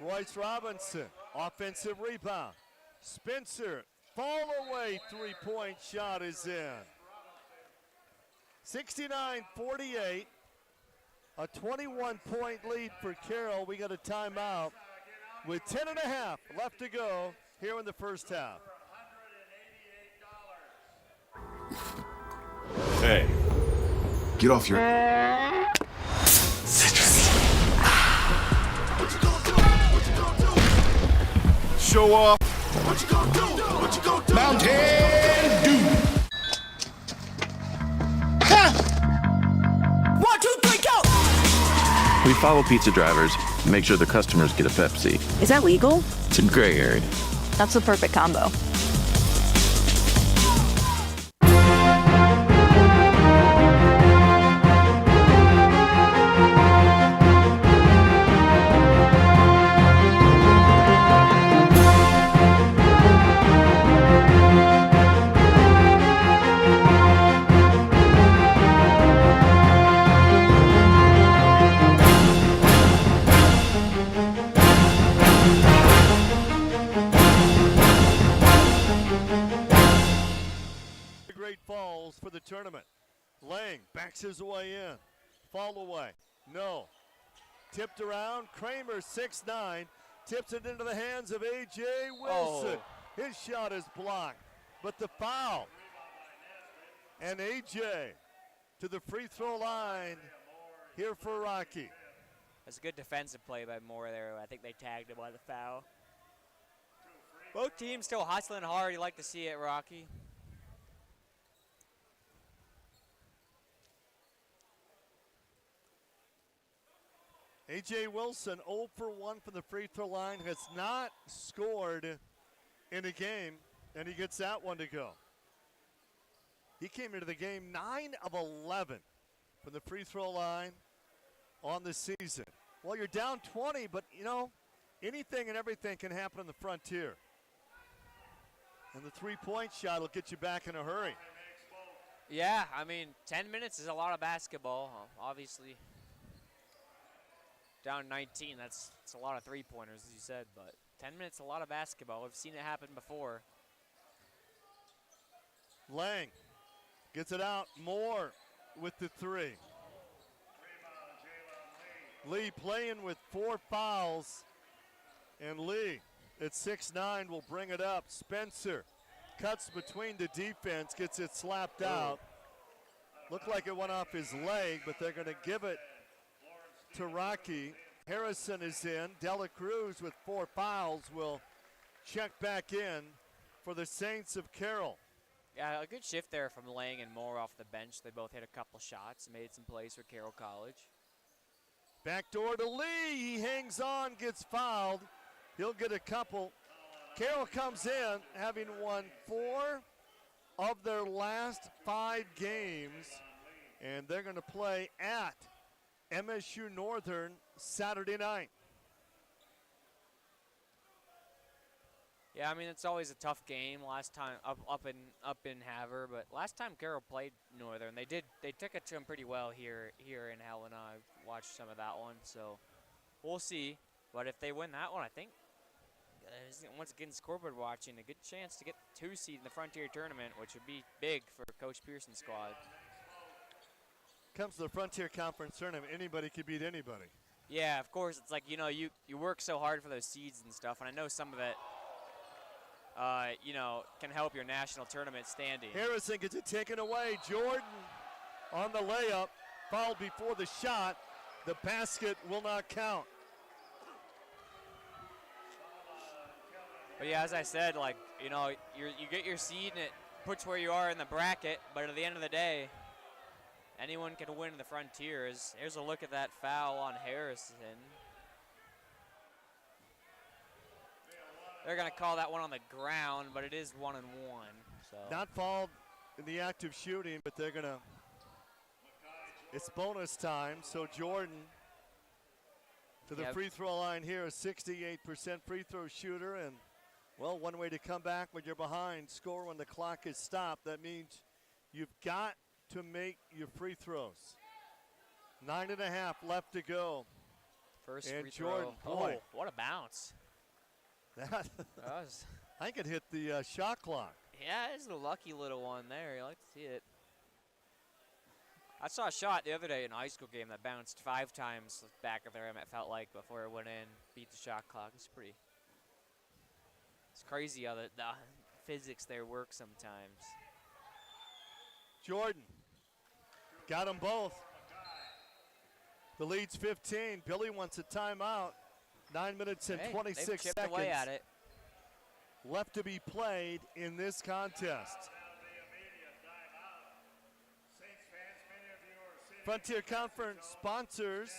Royce Robinson, offensive rebound. Spencer, fall away 3-point shot is in. 69-48. A 21-point lead for Carroll. We got a timeout with 10.5 left to go here in the first half. Hey, get off your... Show off. What you gonna do? What you gonna do? Mountain Dew. Ha! 1, 2, 3, go! We follow pizza drivers, make sure the customers get a Pepsi. Is that legal? It's a gray area. That's the perfect combo. For the tournament. Lang backs his way in. Fall away. No. Tipped around. Kramer 6'9". Tips it into the hands of A.J. Wilson. Oh. His shot is blocked. But the foul. And A.J. to the free throw line here for Rocky. That's a good defensive play by Moore there. I think they tagged him on the foul. Both teams still hustling hard. You like to see it, Rocky. A.J. Wilson 0 for 1 from the free throw line, has not scored in a game, and he gets that one to go. He came into the game 9 of 11 from the free throw line on the season. Well, you're down 20, but, you know, anything and everything can happen on the Frontier. And the three-point shot will get you back in a hurry. Yeah, I mean, 10 minutes is a lot of basketball, obviously. Down 19, that's a lot of three-pointers, as you said, but 10 minutes, a lot of basketball. We've seen it happen before. Lang gets it out. Moore with the three. Lee playing with 4 fouls, and Lee at 6'9" will bring it up. Spencer cuts between the defense, gets it slapped out. Looked like it went off his leg, but they're going to give it to Rocky. Harrison is in. Dela Cruz with 4 fouls will check back in for the Saints of Carroll. Yeah, a good shift there from Lang and Moore off the bench. They both hit a couple shots and made some plays for Carroll College. Back door to Lee. He hangs on, gets fouled. He'll get a couple. Carroll comes in having won 4 of their last 5 games, and they're going to play at MSU Northern Saturday night. Yeah, I mean, it's always a tough game. Last time up in Havre, but last time Carroll played Northern, they took it to them pretty well here in Helena. I watched some of that one, so we'll see. But if they win that one, I think once again scoreboard watching, a good chance to get the 2 seed in the Frontier tournament, which would be big for Coach Pearson's squad. Comes to the Frontier Conference tournament, anybody could beat anybody. Yeah, of course. It's like, you know, you work so hard for those seeds and stuff, and I know some of it, you know, can help your national tournament standing. Harrison gets it taken away. Jordan on the layup, fouled before the shot. The basket will not count. But yeah, as I said, like, you know, you get your seed and it puts where you are in the bracket, but at the end of the day, anyone can win in the Frontiers. Here's a look at that foul on Harrison. They're going to call that one on the ground, but it is 1-1. So not fouled in the act of shooting, but they're going to, it's bonus time. So Jordan to the free throw line here, a 68% free throw shooter. And, well, one way to come back when you're behind, score when the clock is stopped. That means you've got to make your free throws. 9.5 left to go. First and free Jordan, throw. boy, what a bounce. That was, I think it hit the shot clock. Yeah, it's a lucky little one there. You like to see it. I saw a shot the other day in a high school game that bounced 5 times back of the rim, it felt like, before it went in, beat the shot clock. It's crazy how the physics there work sometimes. Jordan got them both. The lead's 15. Billy wants a timeout. 9 minutes and 26 seconds away at it. left to be played in this contest. Frontier Conference sponsors,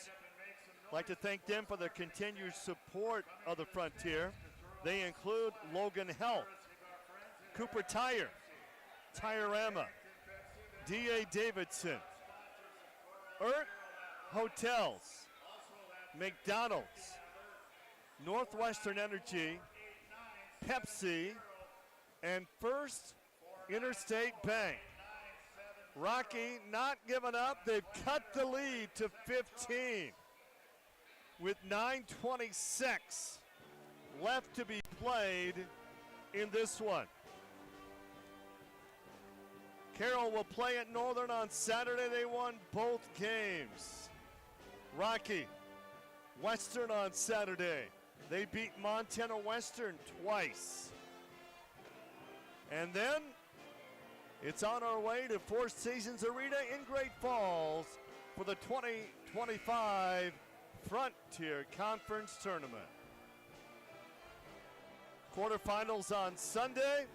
like to thank them for their continued support of the Frontier. They include Logan Health, Cooper Tire, Tirerama, D.A. Davidson, Hotels, McDonald's, Northwestern Energy, Pepsi, and First Interstate Bank. Rocky not giving up. They've cut the lead to 15 with 9:26 left to be played in this one. Carroll will play at Northern on Saturday. They won both games. Rocky, Western on Saturday. They beat Montana Western twice. And then It's on our way to Four Seasons Arena in Great Falls for the 2025 Frontier Conference Tournament. Quarterfinals on Sunday,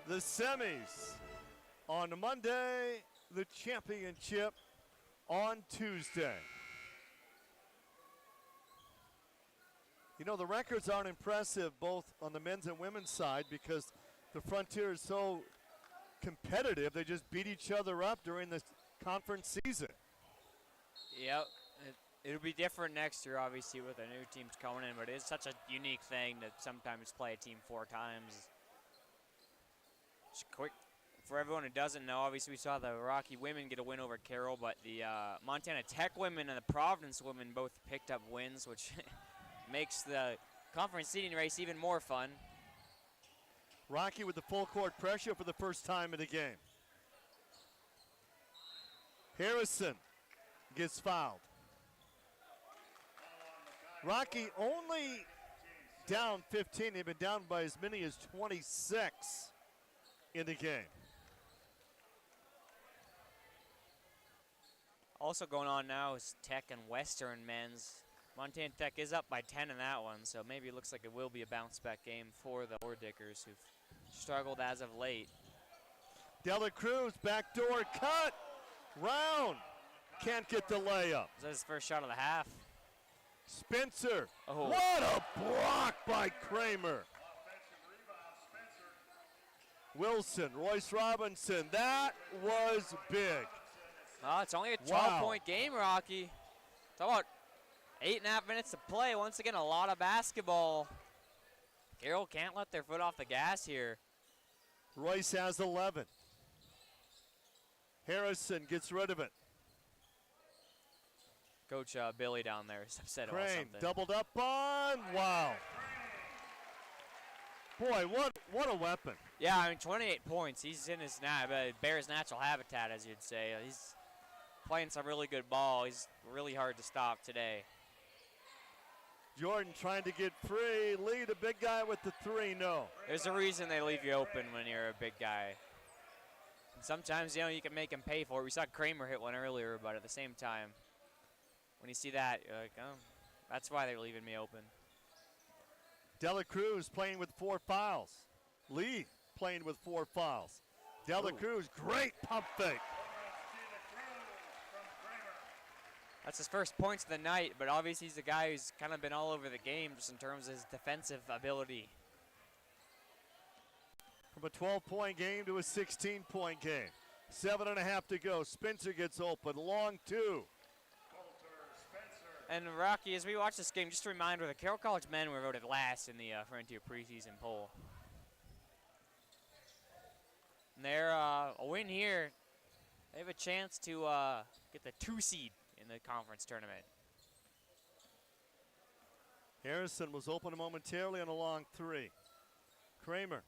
the semis on Monday, the championship on Tuesday. You know, the records aren't impressive both on the men's and women's side because the Frontier is so competitive. They just beat each other up during the conference season. Yep. It'll be different next year, obviously, with the new teams coming in, but it's such a unique thing to sometimes play a team 4 times. Just quick, for everyone who doesn't know, obviously we saw the Rocky women get a win over Carroll, but the Montana Tech women and the Providence women both picked up wins, which makes the conference seeding race even more fun. Rocky with the full court pressure for the first time in the game. Harrison gets fouled. Rocky only down 15. They've been down by as many as 26 in the game. Also going on now is Tech and Western men's. Montana Tech is up by 10 in that one, so maybe it looks like it will be a bounce-back game for the Ordickers, who've struggled as of late. Dela Cruz, backdoor cut, round. Can't get the layup. Is that his first shot of the half? Spencer, oh. What a block by Kramer. Wilson, Royce Robinson, that was big. Oh, it's only a 12-point game, Rocky. It's about 8.5 minutes to play. Once again, a lot of basketball. Carroll can't let their foot off the gas here. Royce has 11. Harrison gets rid of it. Coach Billy down there is upset about Crane something. Doubled up on, wow. Boy, what a weapon. Yeah, I mean, 28 points. He's in his Bears' natural habitat, as you'd say. He's playing some really good ball. He's really hard to stop today. Jordan trying to get free. Lee, the big guy with the 3, no. There's a reason they leave you open when you're a big guy. And sometimes, you know, you can make him pay for it. We saw Kramer hit one earlier, but at the same time, when you see that, you're like, oh, that's why they're leaving me open. Dela Cruz playing with 4 fouls. Lee playing with 4 fouls. Dela Cruz, great pump fake. That's his first points of the night, but obviously he's a guy who's kind of been all over the game just in terms of his defensive ability. From a 12-point game to a 16-point game. 7.5 to go. Spencer gets open. Long 2. And Rocky, as we watch this game, just a reminder, the Carroll College men were voted last in the Frontier preseason poll. And they're a win here. They have a chance to get the 2 seed in the conference tournament. Harrison was open momentarily on a long 3. Kramer.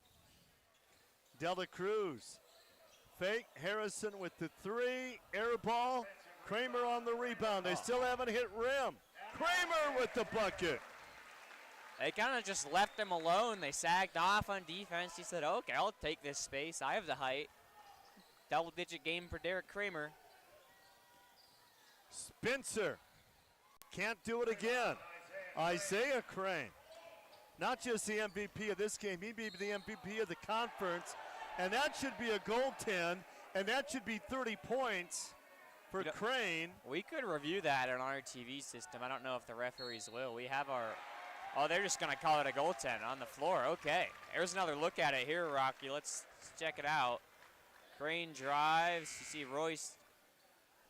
Dela Cruz. Fake. Harrison with the 3. Air ball. Kramer on the rebound. They still haven't hit rim. Kramer with the bucket. They kind of just left him alone. They sagged off on defense. He said, okay, I'll take this space. I have the height. Double-digit game for Derek Kramer. Spencer can't do it again. Isaiah Crane, not just the MVP of this game, he'd be the MVP of the conference, and that should be a goaltend, and that should be 30 points for Crane. We could review that on our TV system. I don't know if the referees will. We have our, oh, they're just going to call it a goaltend on the floor. Okay, there's another look at it here, Rocky. Let's check it out. Crane drives. You see Royce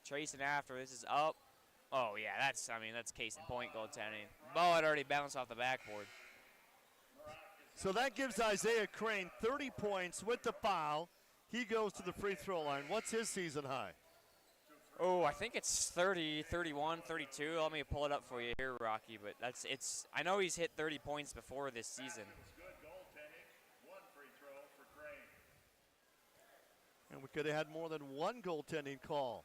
tracing after. This is up. Oh, yeah, that's case in point goaltending. Ball had already bounced off the backboard. So that gives Isaiah Crane 30 points with the foul. He goes to the free throw line. What's his season high? Oh, I think it's 30, 31, 32. Let me pull it up for you here, Rocky. But I know he's hit 30 points before this season. And we could have had more than one goaltending call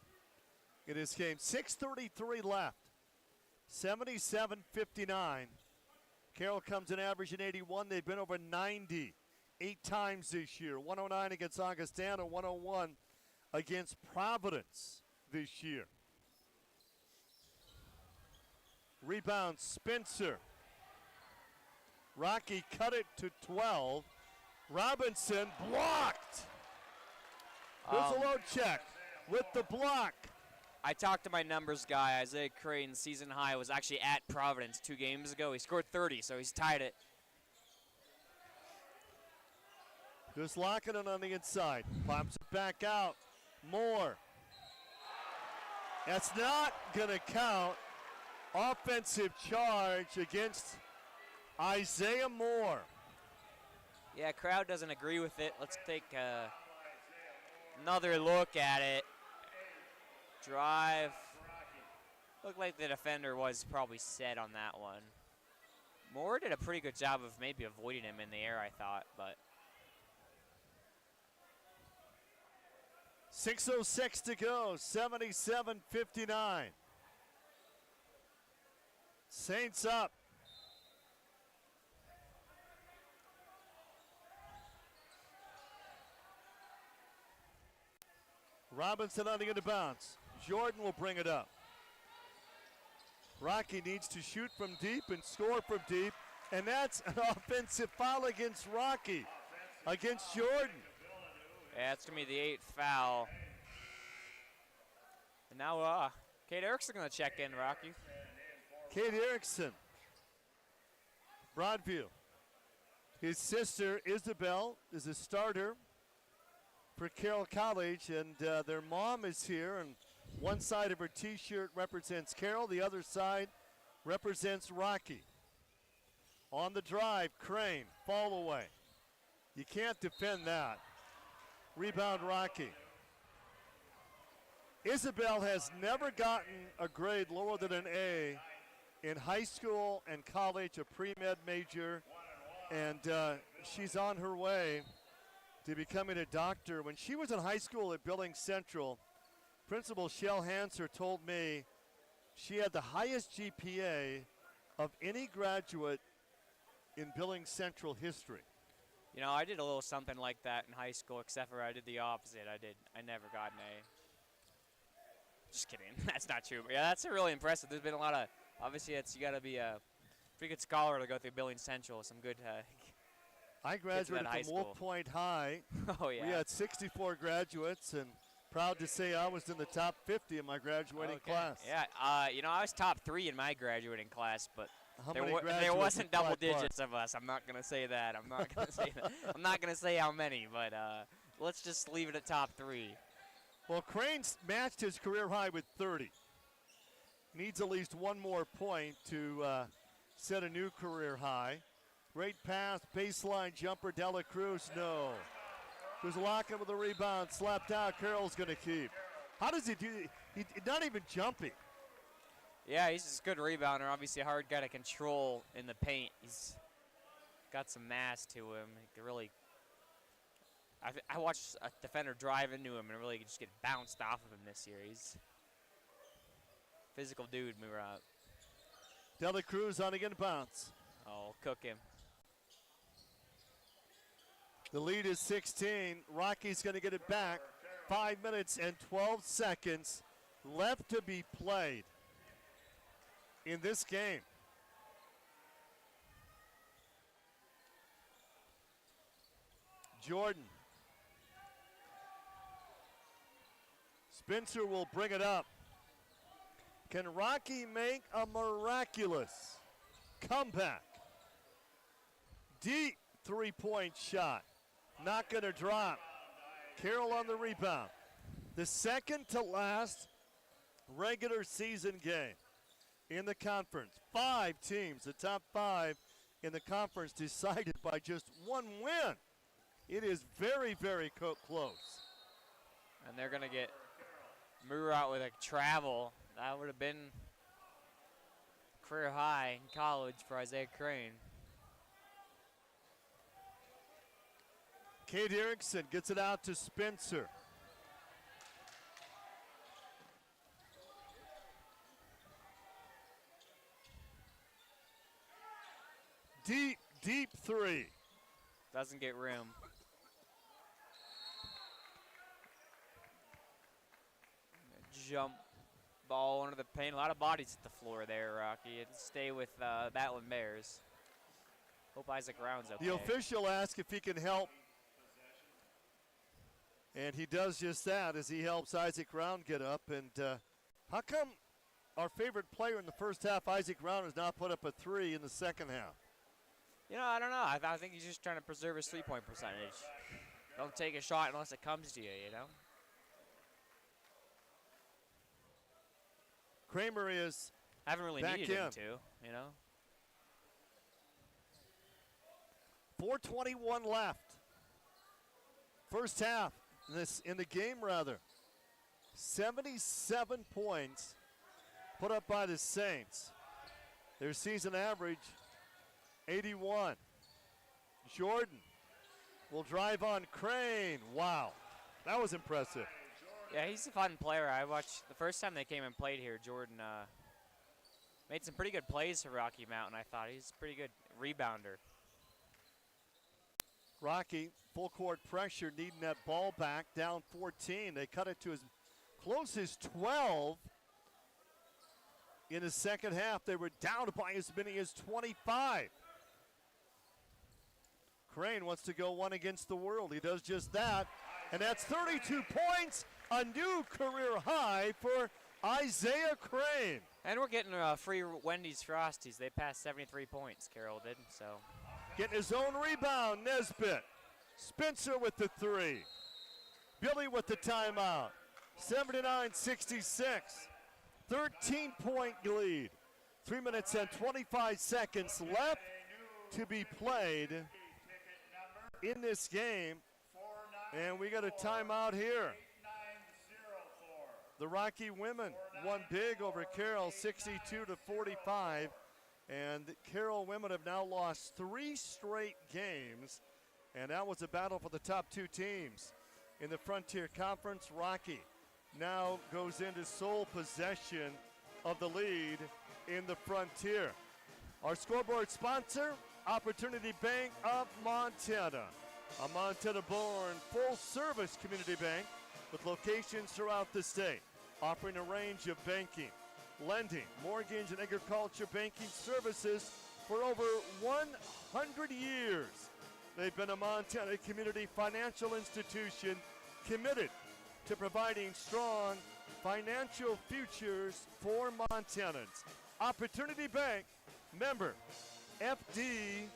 in this game. 6:33 left. 77-59. Carroll comes in averaging 81. They've been over 90 8 times this year. 109 against Augustana, 101 against Providence this year. Rebound, Spencer. Rocky cut it to 12. Robinson blocked. There's a low check with the block. I talked to my numbers guy. Isaiah Creighton's season high was actually at Providence 2 games ago. He scored 30, so he's tied it. Just locking it on the inside. Pops it back out. Moore. That's not going to count. Offensive charge against Isaiah Moore. Yeah, crowd doesn't agree with it. Let's take another look at it. Drive. Looked like the defender was probably set on that one. Moore did a pretty good job of maybe avoiding him in the air, I thought, but. 6:06 to go, 77-59. Saints up. Robinson on the end of bounds. Jordan will bring it up. Rocky needs to shoot from deep and score from deep, and that's an offensive foul against Rocky, against Jordan. Yeah, it's going to be the 8th foul. And now Kate Erickson going to check in, Rocky. Kate Erickson, Broadview. His sister, Isabel, is a starter for Carroll College, and their mom is here, and one side of her T-shirt represents Carroll, the other side represents Rocky. On the drive, Crane, fall away. You can't defend that. Rebound, Rocky. Isabel has never gotten a grade lower than an A in high school and college, a pre-med major, and she's on her way to becoming a doctor. When she was in high school at Billings Central, Principal Shell Hanser told me she had the highest GPA of any graduate in Billings Central history. You know, I did a little something like that in high school, except for I did the opposite. I never got an A. Just kidding. That's not true. But yeah, that's really impressive. There's been a lot of, obviously, you got to be a pretty good scholar to go through Billings Central. Some good. I graduated from Wolf Point High. Oh yeah. We had 64 graduates, and proud to say I was in the top 50 in my graduating class. Yeah. You know, I was top 3 in my graduating class, but there wasn't double digits of us. I'm not gonna say that. I'm not gonna say that. I'm not gonna say how many, but let's just leave it at top 3. Well, Crane's matched his career high with 30. Needs at least one more point to set a new career high. Great pass, baseline jumper, Dela Cruz, no. There's Locken with a rebound, slapped out, Carroll's gonna keep. How does he do it? He's not even jumping. Yeah, he's just a good rebounder, obviously a hard guy to control in the paint. He's got some mass to him. He can really, I watched a defender drive into him and really just get bounced off of him this series. Physical dude, Murat. Dela Cruz on again, bounce. Oh, cook him. The lead is 16. Rocky's going to get it back. 5 minutes and 12 seconds left to be played in this game. Jordan. Spencer will bring it up. Can Rocky make a miraculous comeback? Deep three-point shot. Not going to drop. Carroll on the rebound. The second to last regular season game in the conference. 5 teams, the top 5 in the conference, decided by just one win. It is very, very close. And they're going to get Murat with a travel. That would have been career high in college for Isaiah Crane. Kate Erickson gets it out to Spencer. Deep three. Doesn't get room. Jump ball under the paint. A lot of bodies at the floor there, Rocky. And stay with Battling Bears. Hope Isaac Brown's okay. The official asks if he can help. And he does just that as he helps Isaac Brown get up. And how come our favorite player in the first half, Isaac Brown, has not put up a 3 in the second half? You know, I don't know. I think he's just trying to preserve his three-point percentage. Don't take a shot unless it comes to you, you know? Kramer is haven't really back needed in. him to, you know? 4:21 left. First half in the game, rather. 77 points put up by the Saints. Their season average, 81. Jordan will drive on Crane. Wow, that was impressive. Yeah, he's a fun player. I watched the first time they came and played here, Jordan made some pretty good plays for Rocky Mountain, I thought. He's a pretty good rebounder. Rocky, full court pressure, needing that ball back, down 14. They cut it to as close as 12. In the second half, they were down by as many as 25. Crane wants to go one against the world. He does just that. And that's 32 points, a new career high for Isaiah Crane. And we're getting free Wendy's Frosties. They passed 73 points, Carroll did, so. Getting his own rebound, Nesbitt. Spencer with the 3. Billy with the timeout. 79-66. 13-point lead. 3 minutes and 25 seconds left to be played in this game. And we got a timeout here. The Rocky women won big over Carroll, 62-45. And the Carroll women have now lost 3 straight games. And that was a battle for the top 2 teams. In the Frontier Conference, Rocky now goes into sole possession of the lead in the Frontier. Our scoreboard sponsor, Opportunity Bank of Montana. A Montana-born full-service community bank with locations throughout the state, offering a range of banking, lending, mortgage, and agriculture banking services for over 100 years. They've been a Montana community financial institution committed to providing strong financial futures for Montanans. Opportunity Bank, member FDIC.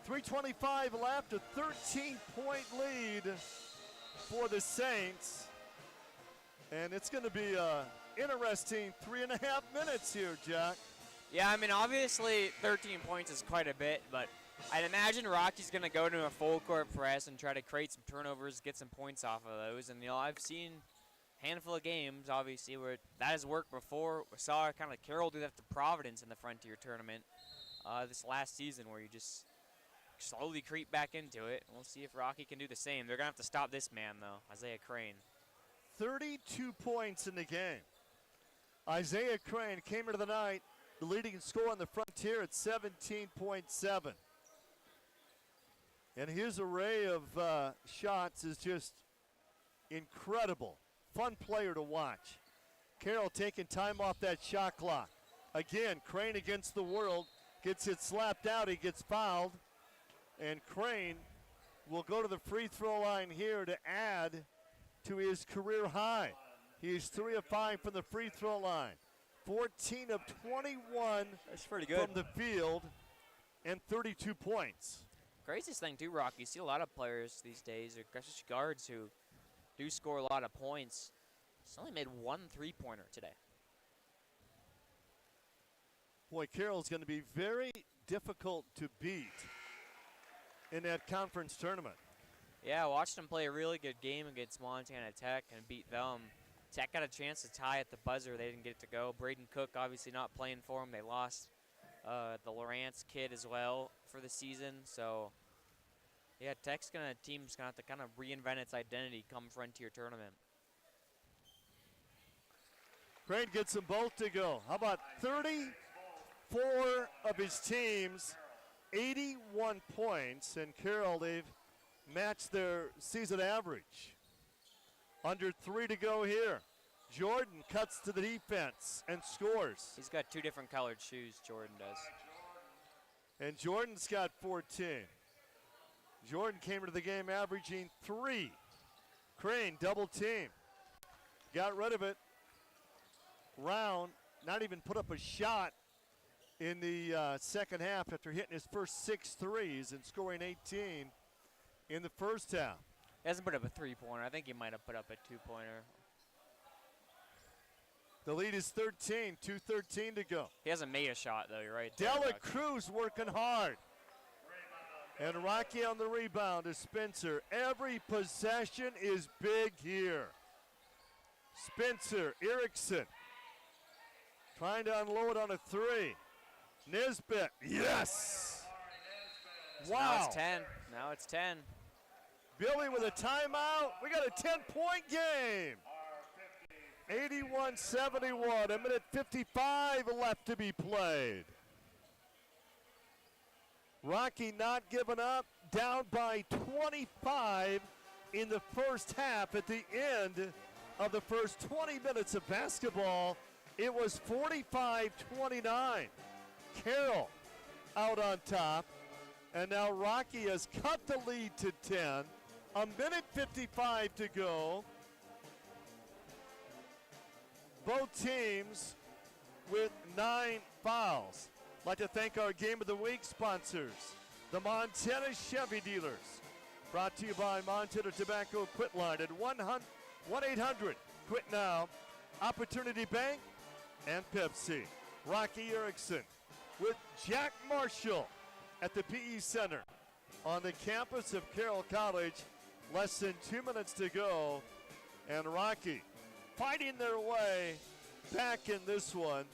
.325 left, a 13-point lead for the Saints. And it's going to be an interesting 3.5 minutes here, Jack. Yeah, I mean, obviously 13 points is quite a bit, but I'd imagine Rocky's going to go to a full court press and try to create some turnovers, get some points off of those. And, you know, I've seen a handful of games, obviously, where that has worked before. We saw kind of Carroll do that to Providence in the Frontier Tournament this last season, where you just slowly creep back into it. We'll see if Rocky can do the same. They're going to have to stop this man, though, Isaiah Crane. 32 points in the game. Isaiah Crane came into the night the leading scorer on the Frontier at 17.7. And his array of shots is just incredible. Fun player to watch. Carroll taking time off that shot clock. Again, Crane against the world. Gets it slapped out. He gets fouled. And Crane will go to the free throw line here to add to his career high. He is 3 of 5 from the free throw line. 14 of 21 That's pretty good. from the field and 32 points. Craziest thing, too, Rocky, you see a lot of players these days, or especially guards, who do score a lot of points. He's only made 1 3-pointer today. Boy, Carroll's going to be very difficult to beat in that conference tournament. Yeah, I watched them play a really good game against Montana Tech and beat them. Tech got a chance to tie at the buzzer. They didn't get it to go. Braden Cook obviously not playing for them. They lost the Lawrence kid as well for the season. So, yeah, Tech's team's going to have to kind of reinvent its identity come Frontier Tournament. Crane gets them both to go. How about 34 of his teams, 81 points, and Carroll, they've matched their season average. Under 3 to go here. Jordan cuts to the defense and scores. He's got 2 different colored shoes, Jordan does. And Jordan's got 14. Jordan came into the game averaging 3. Crane double team. Got rid of it. Round, not even put up a shot in the second half after hitting his first 6 threes and scoring 18 in the first half. He hasn't put up a 3-pointer. I think he might have put up a 2-pointer. The lead is 13, 2:13 to go. He hasn't made a shot, though. You're right. Dela Cruz working hard. And Rocky on the rebound to Spencer. Every possession is big here. Spencer, Erickson, trying to unload on a 3. Nisbet, yes! So Wow. Now it's 10. Now it's 10. Billy with a timeout. We got a 10-point game. 81-71, a minute 55 left to be played. Rocky not giving up, down by 25 in the first half. At the end of the first 20 minutes of basketball, it was 45-29. Carroll out on top, and now Rocky has cut the lead to 10. A minute 55 to go. Both teams with 9 fouls. I'd like to thank our Game of the Week sponsors, the Montana Chevy dealers. Brought to you by Montana Tobacco Quit Line at 1-800-QUIT-NOW, Opportunity Bank, and Pepsi. Rocky Erickson with Jack Marshall at the PE Center on the campus of Carroll College. Less than 2 minutes to go, and Rocky fighting their way back in this one,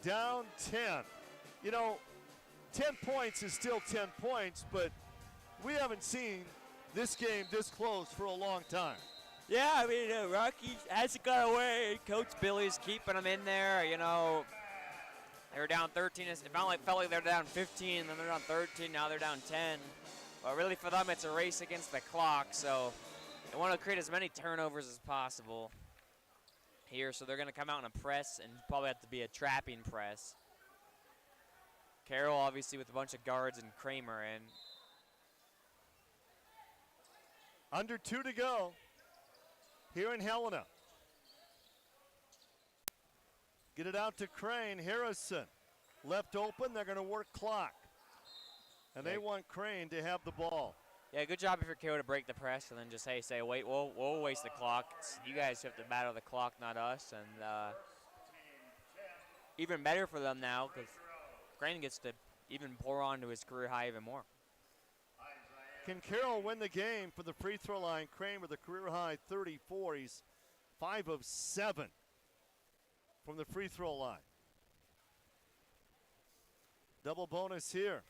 down 10. You know, 10 points is still 10 points, but we haven't seen this game this close for a long time. Yeah, I mean, Rocky hasn't got away. Coach Billy's keeping them in there. You know, they were down 13. It felt like they were down 15, then they're down 13. Now they're down 10. But really, for them, it's a race against the clock. So they want to create as many turnovers as possible here. So they're going to come out in a press and probably have to be a trapping press. Carroll, obviously, with a bunch of guards and Kramer in. Under 2 to go here in Helena. Get it out to Crane. Harrison left open. They're going to work clock. And they want Crane to have the ball. Yeah, good job if you're Carroll to break the press and then just, hey, say, wait, we'll waste the clock. You guys have to battle the clock, not us. And even better for them now because Crane gets to even pour on to his career high even more. Can Carroll win the game for the free throw line? Crane with a career high 34. He's 5 of 7 from the free throw line. Double bonus here.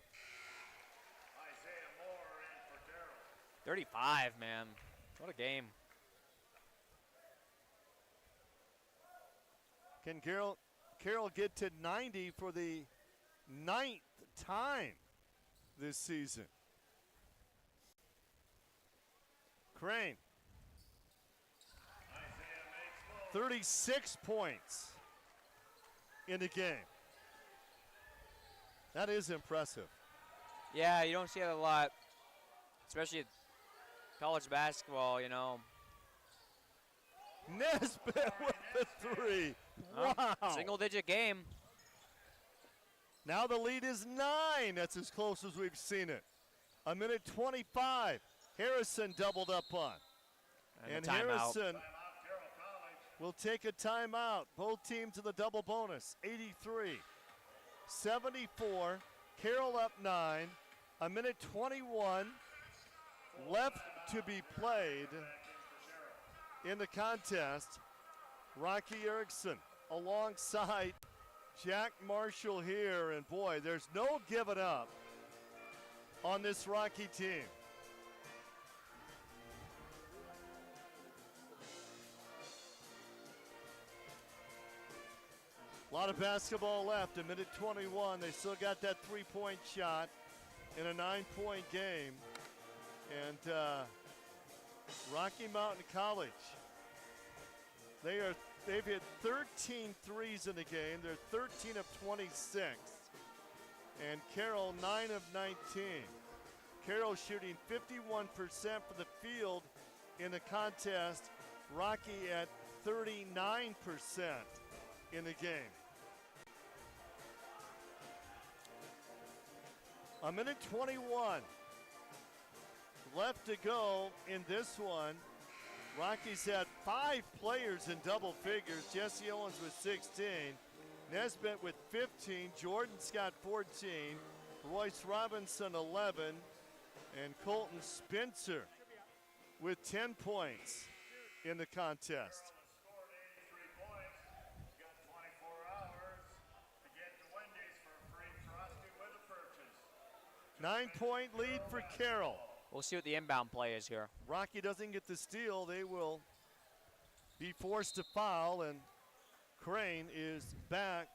35, man. What a game. Can Carroll get to 90 for the 9th time this season? Crane. 36 points in the game. That is impressive. Yeah, you don't see it a lot, especially college basketball, you know. Nisbet with the 3. Wow. Single-digit game. Now the lead is 9. That's as close as we've seen it. A minute 25. Harrison doubled up on. And Harrison will take a timeout. Both teams in the double bonus. 83-74. Carroll up 9. A minute 21 left to be played in the contest. Rocky Erickson alongside Jack Marshall here. And boy, there's no giving up on this Rocky team. A lot of basketball left, a minute 21. They still got that three-point shot in a 9-point game. And Rocky Mountain College, they've hit 13 threes in the game. They're 13 of 26. And Carroll, 9 of 19. Carroll shooting 51% for the field in the contest. Rocky at 39% in the game. A minute 21 left to go in this one. Rockies had 5 players in double figures. Jesse Owens with 16, Nesbitt with 15, Jordan Scott 14, Royce Robinson 11, and Colton Spencer with 10 points in the contest. 9-point lead for Carroll. We'll see what the inbound play is here. Rocky doesn't get the steal. They will be forced to foul, and Crane is back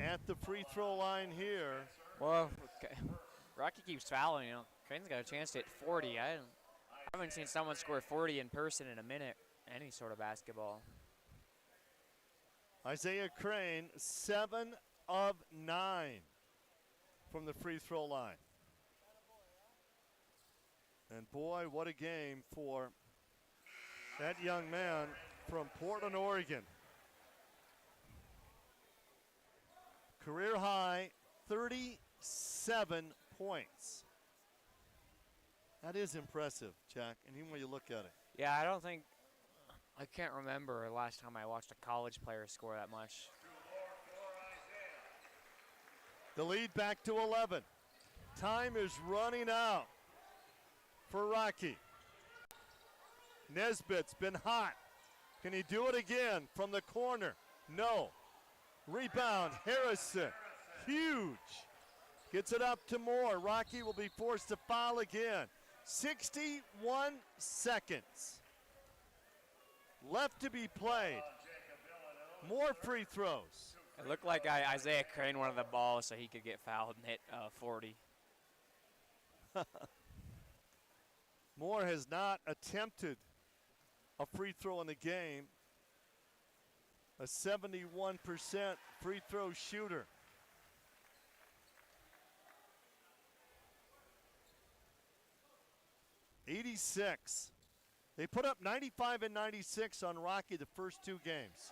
at the free throw line here. Well, okay. Rocky keeps fouling. You know, Crane's got a chance to hit 40. I haven't seen someone score 40 in person in a minute. Any sort of basketball. Isaiah Crane, 7 of 9 from the free throw line. And boy, what a game for that young man from Portland, Oregon. Career high, 37 points. That is impressive, Jack, and even when you look at it. Yeah, I can't remember the last time I watched a college player score that much. The lead back to 11. Time is running out for Rocky. Nesbitt's been hot. Can he do it again from the corner? No. Rebound, Harrison. Huge. Gets it up to Moore. Rocky will be forced to foul again. 61 seconds left to be played. More free throws. It looked like Isaiah Crane wanted the ball so he could get fouled and hit 40. Moore has not attempted a free throw in the game. A 71% free throw shooter. '86. They put up 95 and 96 on Rocky the first 2 games.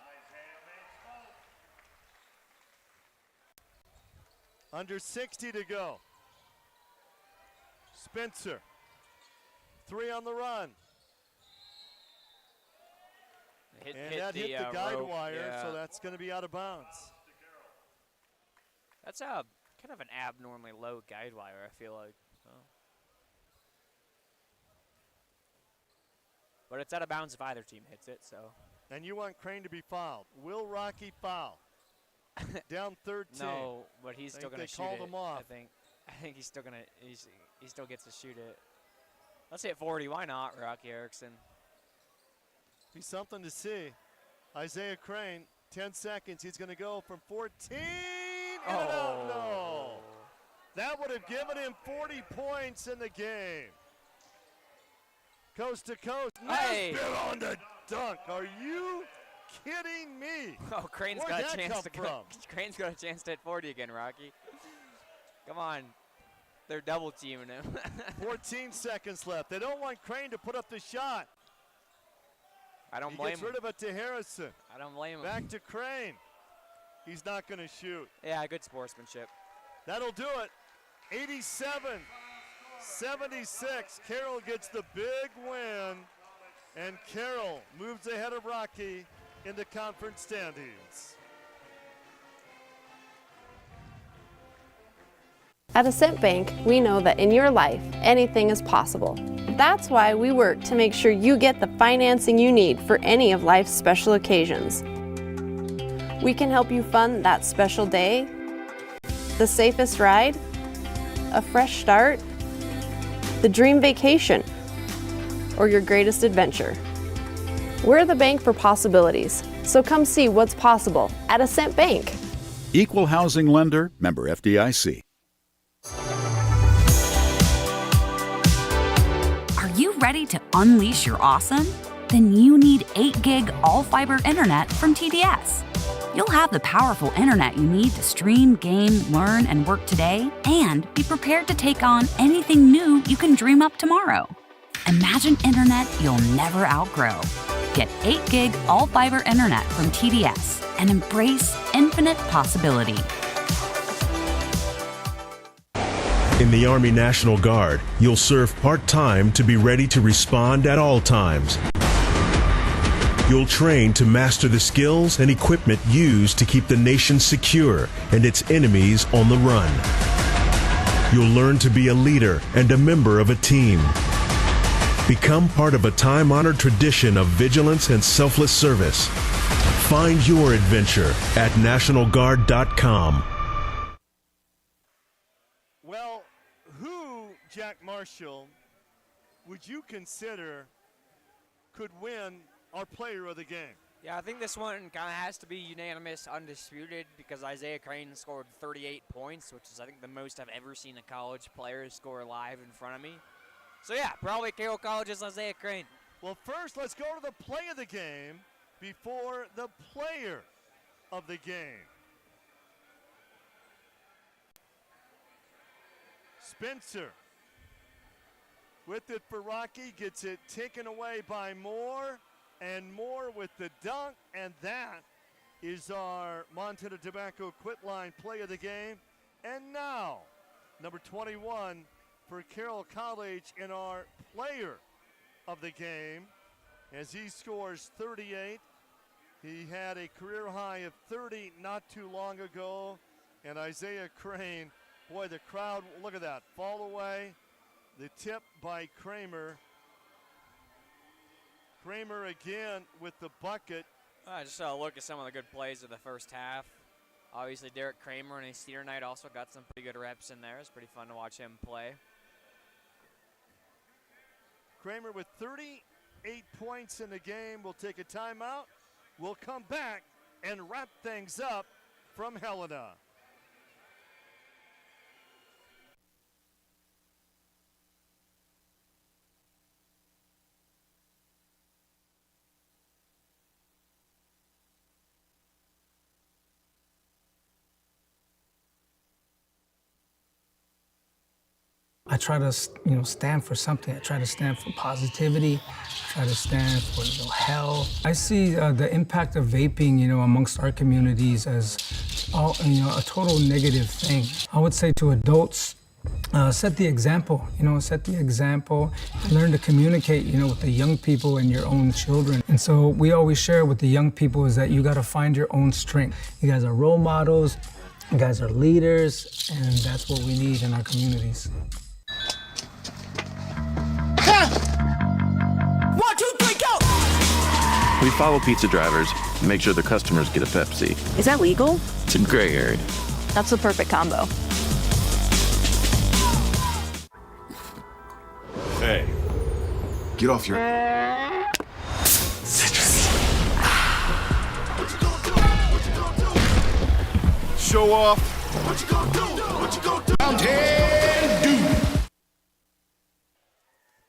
Under 60 to go. Spencer. 3 on the run. And that hit the guide wire, so that's going to be out of bounds. That's a kind of an abnormally low guide wire, I feel like. Oh. But it's out of bounds if either team hits it, so. And you want Crane to be fouled. Will Rocky foul? Down 13. No, but he's still going to shoot it. They called him off. I think he's still going to, he still gets to shoot it. Let's hit 40. Why not, Rocky Erickson? Be something to see. Isaiah Crane, 10 seconds. He's going to go from 14. And out. No. That would have given him 40 points in the game. Coast to coast. Hey. Nesbitt on the dunk. Are you kidding me? Oh, Crane's Where'd got a that chance come to from? Crane's got a chance to hit 40 again, Rocky. Come on. They're double teaming him. 14 seconds left. They don't want Crane to put up the shot. I don't blame him. He gets rid of it to Harrison. I don't blame him. Back to Crane. He's not going to shoot. Yeah, good sportsmanship. That'll do it. 87-76. Carroll gets the big win, and Carroll moves ahead of Rocky in the conference standings. At Ascent Bank, we know that in your life, anything is possible. That's why we work to make sure you get the financing you need for any of life's special occasions. We can help you fund that special day, the safest ride, a fresh start, the dream vacation, or your greatest adventure. We're the bank for possibilities. So come see what's possible at Ascent Bank. Equal housing lender, member FDIC. Are you ready to unleash your awesome? Then you need 8 gig all-fiber internet from TDS. You'll have the powerful internet you need to stream, game, learn, and work today, and be prepared to take on anything new you can dream up tomorrow. Imagine internet you'll never outgrow. Get 8 gig all-fiber internet from TDS and embrace infinite possibility. In the Army National Guard, you'll serve part-time to be ready to respond at all times. You'll train to master the skills and equipment used to keep the nation secure and its enemies on the run. You'll learn to be a leader and a member of a team. Become part of a time-honored tradition of vigilance and selfless service. Find your adventure at NationalGuard.com. Well, who, Jack Marshall, would you consider could win our player of the game? Yeah, I think this one kind of has to be unanimous, undisputed, because Isaiah Crane scored 38 points, which is, I think, the most I've ever seen a college player score live in front of me. So, yeah, probably Carroll College's Isaiah Crane. Well, first, let's go to the play of the game before the player of the game. Spencer with it for Rocky, gets it taken away by Moore, and Moore with the dunk, and that is our Montana Tobacco Quit Line play of the game. And now, number 21 for Carroll College in our player of the game, as he scores 38. He had a career high of 30 not too long ago, and Isaiah Crane, boy, the crowd, look at that, fall away. The tip by Kramer. Kramer again with the bucket. I just look at some of the good plays of the first half. Obviously, Derek Kramer and his senior night also got some pretty good reps in there. It's pretty fun to watch him play. Kramer with 38 points in the game. We'll take a timeout. We'll come back and wrap things up from Helena. I try to, stand for something. I try to stand for positivity. I try to stand for, health. I see the impact of vaping, amongst our communities as, a total negative thing. I would say to adults, set the example, set the example. Learn to communicate, with the young people and your own children. And so we always share with the young people is that you got to find your own strength. You guys are role models. You guys are leaders, and that's what we need in our communities. 1, 2, 3, go! We follow pizza drivers and make sure the customers get a Pepsi. Is that legal? It's a gray area. That's the perfect combo. Hey, get off your... Show off. What you gonna do? What you gonna do? Mountain Dew.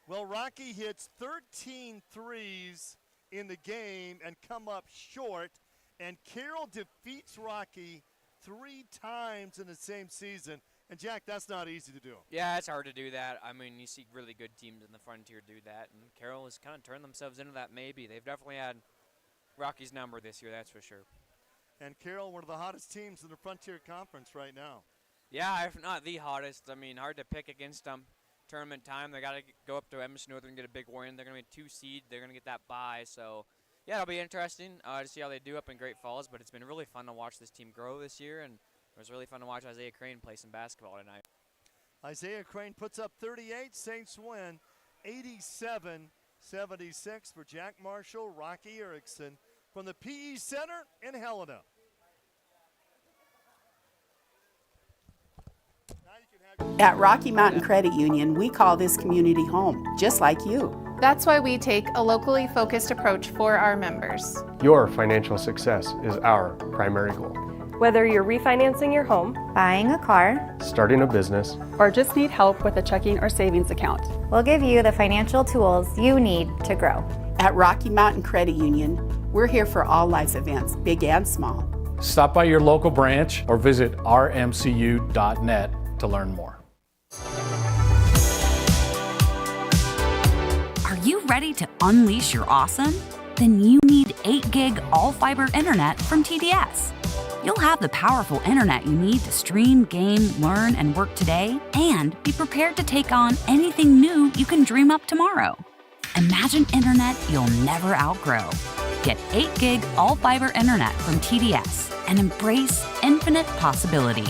Well, Rocky hits 13 threes in the game and come up short, and Carroll defeats Rocky 3 times in the same season. And, Jack, that's not easy to do. Yeah, it's hard to do that. I mean, you see really good teams in the Frontier do that, and Carroll has kind of turned themselves into that maybe. They've definitely had Rocky's number this year, that's for sure. And Carroll, one of the hottest teams in the Frontier Conference right now. Yeah, if not the hottest. I mean, hard to pick against them. Tournament time, they got to go up to Emerson Northern and get a big win. They're going to be 2 seed. They're going to get that bye. So, yeah, it'll be interesting to see how they do up in Great Falls. But it's been really fun to watch this team grow this year, and it was really fun to watch Isaiah Crane play some basketball tonight. Isaiah Crane puts up 38. Saints win 87-76 for Jack Marshall, Rocky Erickson from the PE Center in Helena. At Rocky Mountain Credit Union, we call this community home, just like you. That's why we take a locally focused approach for our members. Your financial success is our primary goal. Whether you're refinancing your home, Buying a car, Starting a business, or just need help with a checking or savings account, we'll give you the financial tools you need to grow. At Rocky Mountain Credit Union, we're here for all life's events, big and small. Stop by your local branch or visit rmcu.net to learn more. Are you ready to unleash your awesome? Then you need 8 gig all-fiber internet from TDS. You'll have the powerful internet you need to stream, game, learn, and work today, and be prepared to take on anything new you can dream up tomorrow. Imagine internet you'll never outgrow. Get 8 gig all-fiber internet from TDS and embrace infinite possibility.